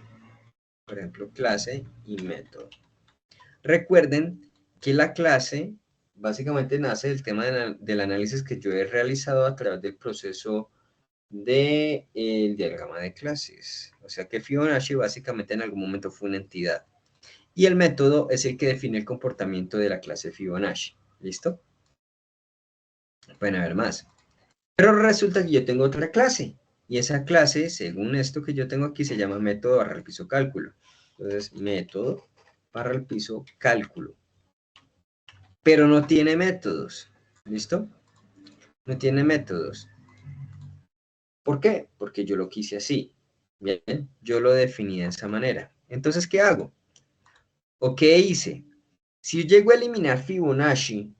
por ejemplo, clase y método. Recuerden que la clase básicamente nace del tema del análisis que yo he realizado a través del proceso del diagrama de clases. O sea que Fibonacci básicamente en algún momento fue una entidad. Y el método es el que define el comportamiento de la clase Fibonacci. ¿Listo? Pueden haber más. Pero resulta que yo tengo otra clase. Y esa clase, según esto que yo tengo aquí, se llama método barra el piso cálculo. Entonces, método barra el piso cálculo. Pero no tiene métodos. ¿Listo? No tiene métodos. ¿Por qué? Porque yo lo quise así. Bien, yo lo definí de esa manera. Entonces, ¿qué hago? ¿O qué hice? Si yo llego a eliminar Fibonacci,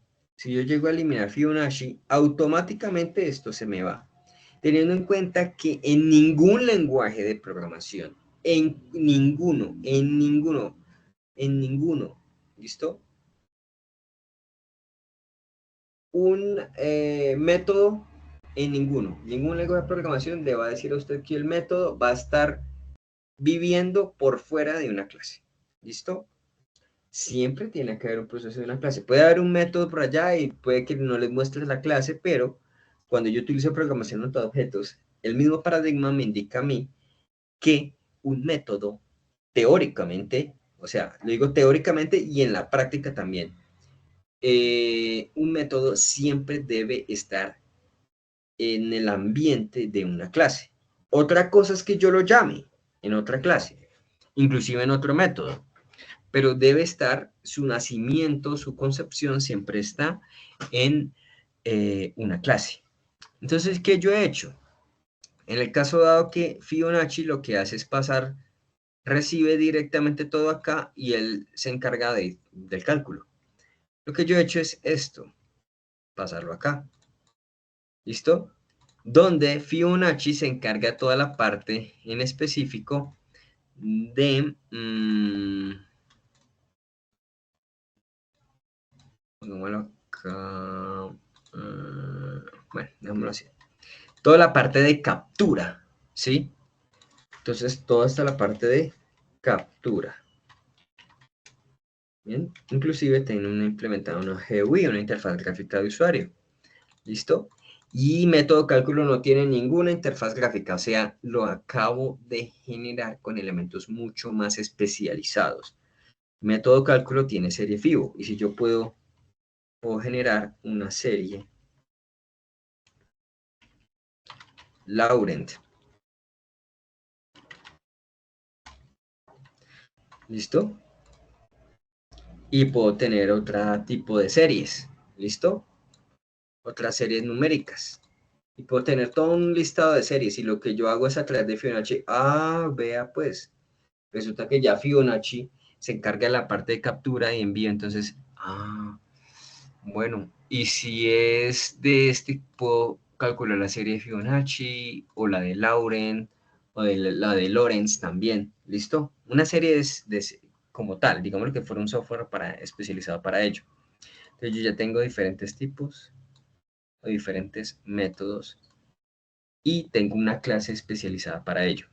automáticamente esto se me va. Teniendo en cuenta que en ningún lenguaje de programación, en ninguno, ¿listo? Un método en ningún lenguaje de programación le va a decir a usted que el método va a estar viviendo por fuera de una clase. ¿Listo? Siempre tiene que haber un proceso de una clase. Puede haber un método por allá y puede que no les muestre la clase, pero cuando yo utilizo programación orientada a objetos, el mismo paradigma me indica a mí que un método teóricamente O sea, lo digo teóricamente y en la práctica también. Un método siempre debe estar en el ambiente de una clase. Otra cosa es que yo lo llame en otra clase, inclusive en otro método, pero debe estar, su nacimiento, su concepción siempre está en una clase. Entonces, ¿qué yo he hecho? En el caso dado que Fibonacci lo que hace es pasar, recibe directamente todo acá y él se encarga del cálculo. Lo que yo he hecho es esto, pasarlo acá. ¿Listo? Donde Fibonacci se encarga toda la parte en específico de... pongámoslo acá. Bueno, déjamelo así. Toda la parte de captura, ¿sí? Entonces, toda esta la parte de captura. Bien, inclusive tiene implementada una GUI, una interfaz gráfica de usuario. ¿Listo? Y método cálculo no tiene ninguna interfaz gráfica, o sea, lo acabo de generar con elementos mucho más especializados. Método cálculo tiene serie FIBO, y si yo puedo generar una serie Laurent. ¿Listo? Y puedo tener otro tipo de series. ¿Listo? Otras series numéricas. Y puedo tener todo un listado de series. Y lo que yo hago es a través de Fibonacci. Ah, vea pues. Resulta que ya Fibonacci se encarga de la parte de captura y envío. Entonces, bueno. Y si es de este, puedo calcular la serie de Fibonacci o la de Laurent o la de Lorenz también. ¿Listo? Una serie como tal. Digamos que fuera un software especializado para ello. Entonces yo ya tengo diferentes tipos o diferentes métodos y tengo una clase especializada para ello.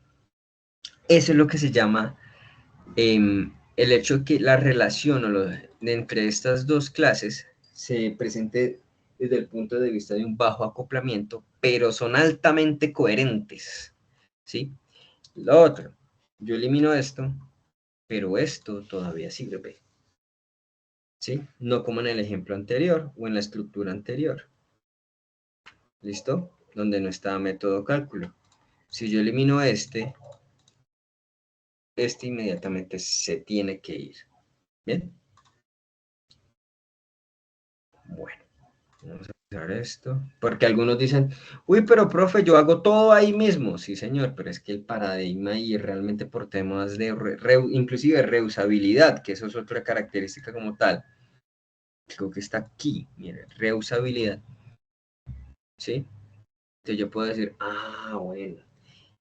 Eso es lo que se llama el hecho de que la relación entre estas dos clases se presente desde el punto de vista de un bajo acoplamiento, pero son altamente coherentes, ¿sí? Lo otro, yo elimino esto, pero esto todavía sirve, ¿sí? No como en el ejemplo anterior o en la estructura anterior. ¿Listo? Donde no está método cálculo. Si yo elimino este inmediatamente se tiene que ir. ¿Bien? Bueno, vamos a hacer esto. Porque algunos dicen, uy, pero profe, yo hago todo ahí mismo. Sí, señor, pero es que el paradigma y realmente por temas de inclusive reusabilidad, que eso es otra característica como tal. Creo que está aquí, miren, reusabilidad. ¿Sí? Entonces yo puedo decir, bueno.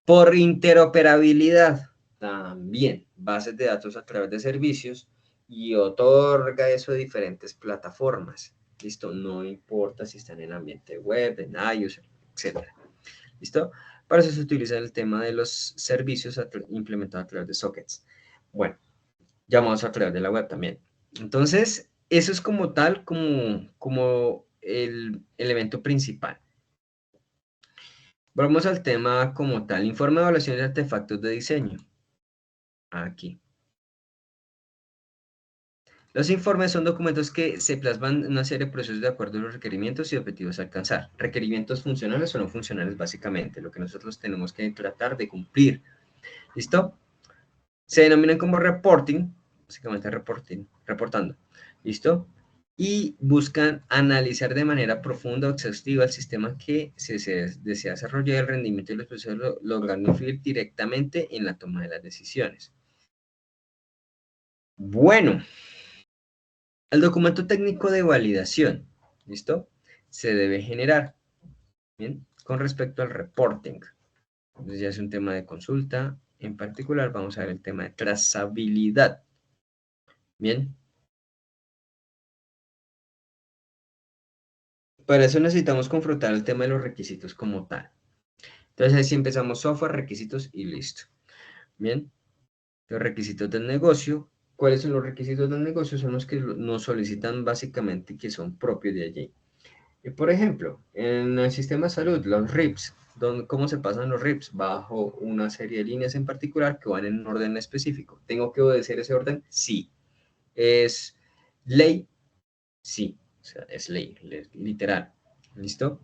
Por interoperabilidad, también bases de datos a través de servicios y otorga eso a diferentes plataformas. ¿Listo? No importa si están en ambiente web, en iOS, etc. ¿Listo? Para eso se utiliza el tema de los servicios implementados a través de sockets. Bueno, llamados a través de la web también. Entonces, eso es como tal, como el elemento principal. Vamos al tema como tal, informe de evaluación de artefactos de diseño. Aquí. Los informes son documentos que se plasman en una serie de procesos de acuerdo a los requerimientos y objetivos a alcanzar. Requerimientos funcionales o no funcionales, básicamente, lo que nosotros tenemos que tratar de cumplir. ¿Listo? Se denominan como reporting, básicamente reportando. ¿Listo? Y buscan analizar de manera profunda o exhaustiva el sistema que se desea desarrollar, el rendimiento de los procesos, logrando influir directamente en la toma de las decisiones. Bueno, el documento técnico de validación, ¿listo? Se debe generar, ¿bien? Con respecto al reporting. Entonces ya es un tema de consulta. En particular vamos a ver el tema de trazabilidad. ¿Bien? Para eso necesitamos confrontar el tema de los requisitos como tal. Entonces así empezamos software, requisitos y listo. ¿Bien? Los requisitos del negocio. ¿Cuáles son los requisitos del negocio? Son los que nos solicitan básicamente que son propios de allí. Por ejemplo, en el sistema de salud, los RIPS, ¿Cómo se pasan los RIPs? Bajo una serie de líneas en particular que van en un orden específico. ¿Tengo que obedecer ese orden? Sí. ¿Es ley? Sí. O sea, es ley, literal. ¿Listo?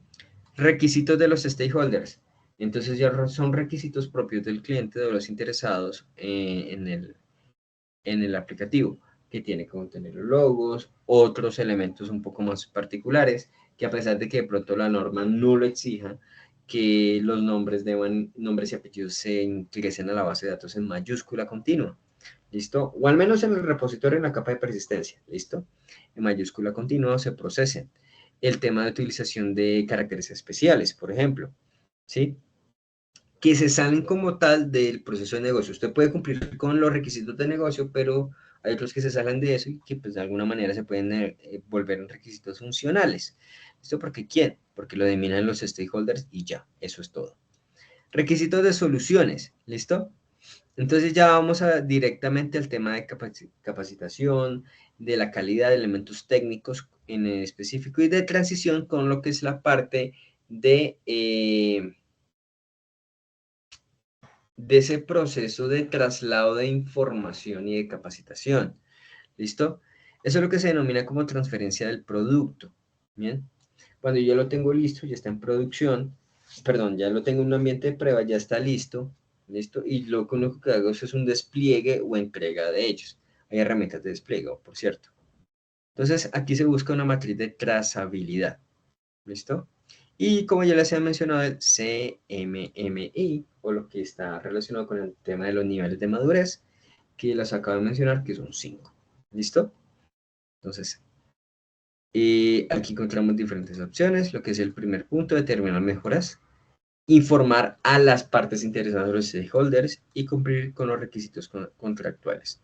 Requisitos de los stakeholders. Entonces ya son requisitos propios del cliente, de los interesados en el aplicativo, que tiene que contener los logos, otros elementos un poco más particulares, que a pesar de que de pronto la norma no lo exija, que los nombres nombres y apellidos se ingresen a la base de datos en mayúscula continua. ¿Listo? O al menos en el repositorio en la capa de persistencia. ¿Listo? En mayúscula continua se procesen. El tema de utilización de caracteres especiales, por ejemplo. ¿Sí? Que se salen como tal del proceso de negocio. Usted puede cumplir con los requisitos de negocio, pero hay otros que se salen de eso y que pues de alguna manera se pueden volver en requisitos funcionales. ¿Esto porque quién? Porque lo determinan los stakeholders y ya, eso es todo. Requisitos de soluciones, ¿listo? Entonces ya vamos directamente al tema de capacitación, de la calidad de elementos técnicos en específico y de transición con lo que es la parte de ese proceso de traslado de información y de capacitación. ¿Listo? Eso es lo que se denomina como transferencia del producto. ¿Bien? Cuando yo lo tengo listo, ya está en producción, perdón, ya lo tengo en un ambiente de prueba, ya está listo, ¿listo? Y lo único que hago es un despliegue o entrega de ellos. Hay herramientas de despliegue, por cierto. Entonces, aquí se busca una matriz de trazabilidad. ¿Listo? Y como ya les había mencionado, el CMMI, o lo que está relacionado con el tema de los niveles de madurez, que las acabo de mencionar, que son 5. ¿Listo? Entonces, aquí encontramos diferentes opciones. Lo que es el primer punto, determinar mejoras, informar a las partes interesadas, los stakeholders, y cumplir con los requisitos contractuales.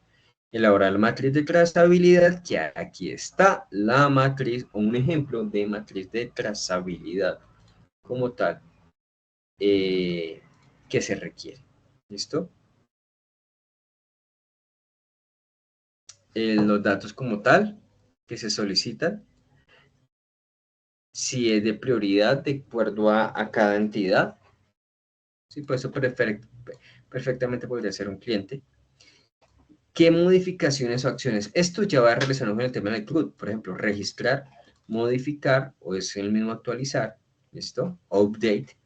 Elaborar la matriz de trazabilidad, que aquí está la matriz, o un ejemplo de matriz de trazabilidad como tal que se requiere. ¿Listo? Los datos como tal que se solicitan, si es de prioridad de acuerdo a cada entidad. Sí, pues eso perfectamente podría ser un cliente. ¿Qué modificaciones o acciones? Esto ya va relacionado con el tema del CRUD. Por ejemplo, registrar, modificar, o es el mismo actualizar, ¿listo? Update.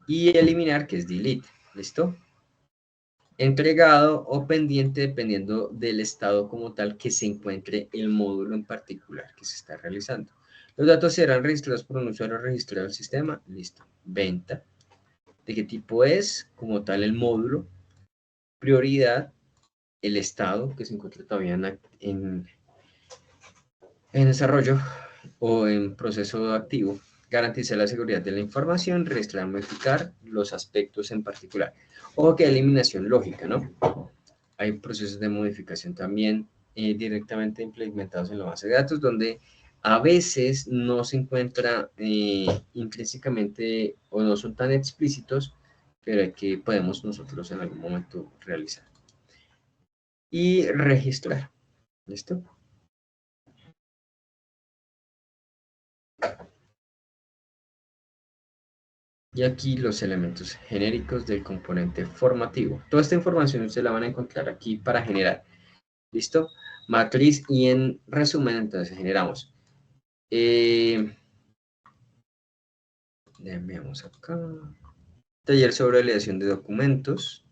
Y eliminar, que es delete, ¿listo? Entregado o pendiente dependiendo del estado como tal que se encuentre el módulo en particular que se está realizando. Los datos serán registrados por un usuario registrado al sistema. Listo. Venta. ¿De qué tipo es? Como tal el módulo. Prioridad. El estado que se encuentra todavía en desarrollo o en proceso activo. Garantizar la seguridad de la información. Registrar, modificar los aspectos en particular. Ojo que hay eliminación lógica, ¿no? Hay procesos de modificación también directamente implementados en la base de datos, donde a veces no se encuentra intrínsecamente o no son tan explícitos, pero que podemos nosotros en algún momento realizar. Y registrar. ¿Listo? Y aquí los elementos genéricos del componente formativo. Toda esta información ustedes la van a encontrar aquí para generar. ¿Listo? Matriz y en resumen, entonces generamos. Veamos acá. Taller sobre validación de documentos.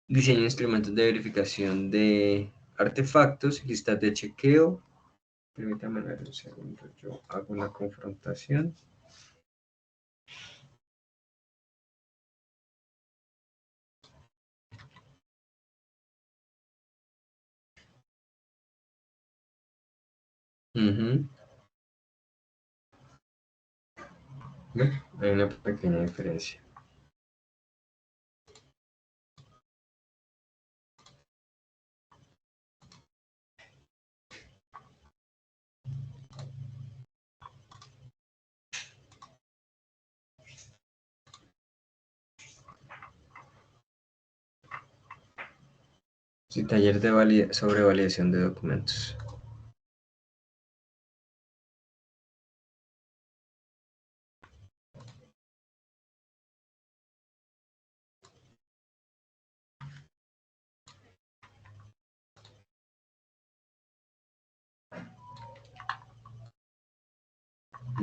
Diseño de instrumentos de verificación de artefactos. Listas de chequeo. Permítame ver un segundo. Yo hago una confrontación. Hay una pequeña diferencia. Sí, taller sobre validación de documentos.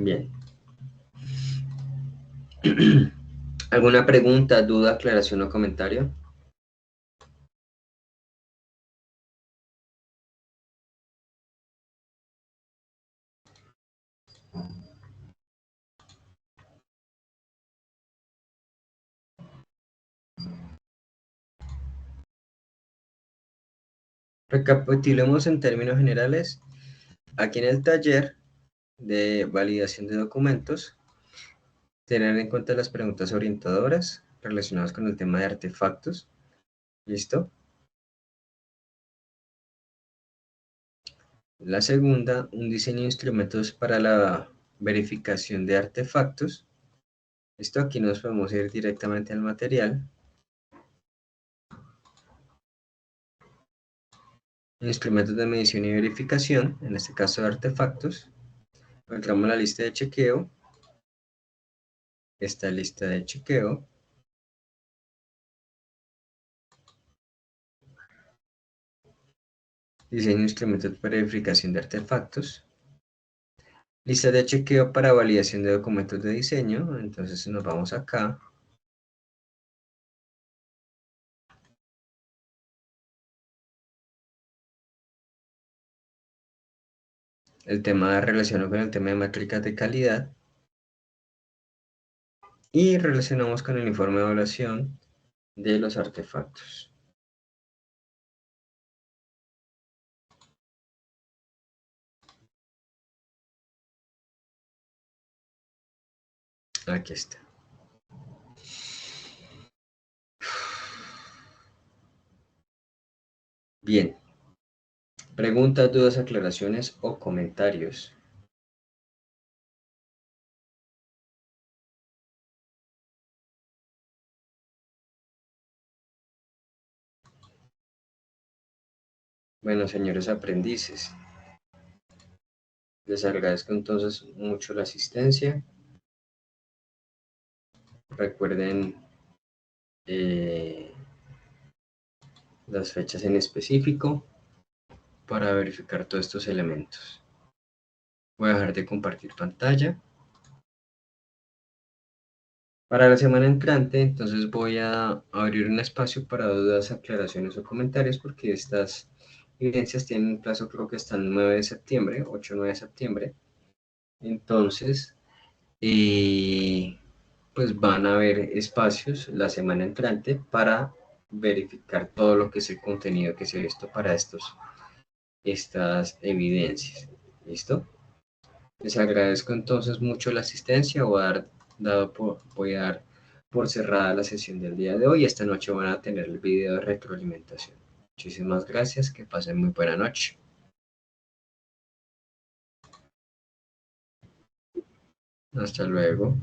Bien. ¿Alguna pregunta, duda, aclaración o comentario? Recapitulemos en términos generales. Aquí en el taller de validación de documentos, tener en cuenta las preguntas orientadoras relacionadas con el tema de artefactos. ¿Listo? La segunda, un diseño de instrumentos para la verificación de artefactos. ¿Listo? Aquí nos podemos ir directamente al material. Instrumentos de medición y verificación, en este caso de artefactos. Encontramos la lista de chequeo. Esta lista de chequeo. Diseño de instrumentos para verificación de artefactos. Lista de chequeo para validación de documentos de diseño. Entonces nos vamos acá. El tema relacionado con el tema de métricas de calidad. Y relacionamos con el informe de evaluación de los artefactos. Aquí está. Bien. Preguntas, dudas, aclaraciones o comentarios. Bueno, señores aprendices, les agradezco entonces mucho la asistencia. Recuerden las fechas en específico para verificar todos estos elementos. Voy a dejar de compartir pantalla. Para la semana entrante, entonces voy a abrir un espacio para dudas, aclaraciones o comentarios porque estas evidencias tienen un plazo, creo que hasta el 9 de septiembre, 8 o 9 de septiembre. Entonces, pues van a haber espacios la semana entrante para verificar todo lo que es el contenido que se ha visto para estas evidencias. ¿Listo? Les agradezco entonces mucho la asistencia. Voy a dar por cerrada la sesión del día de hoy. Esta noche van a tener el video de retroalimentación. Muchísimas gracias. Que pasen muy buena noche. Hasta luego.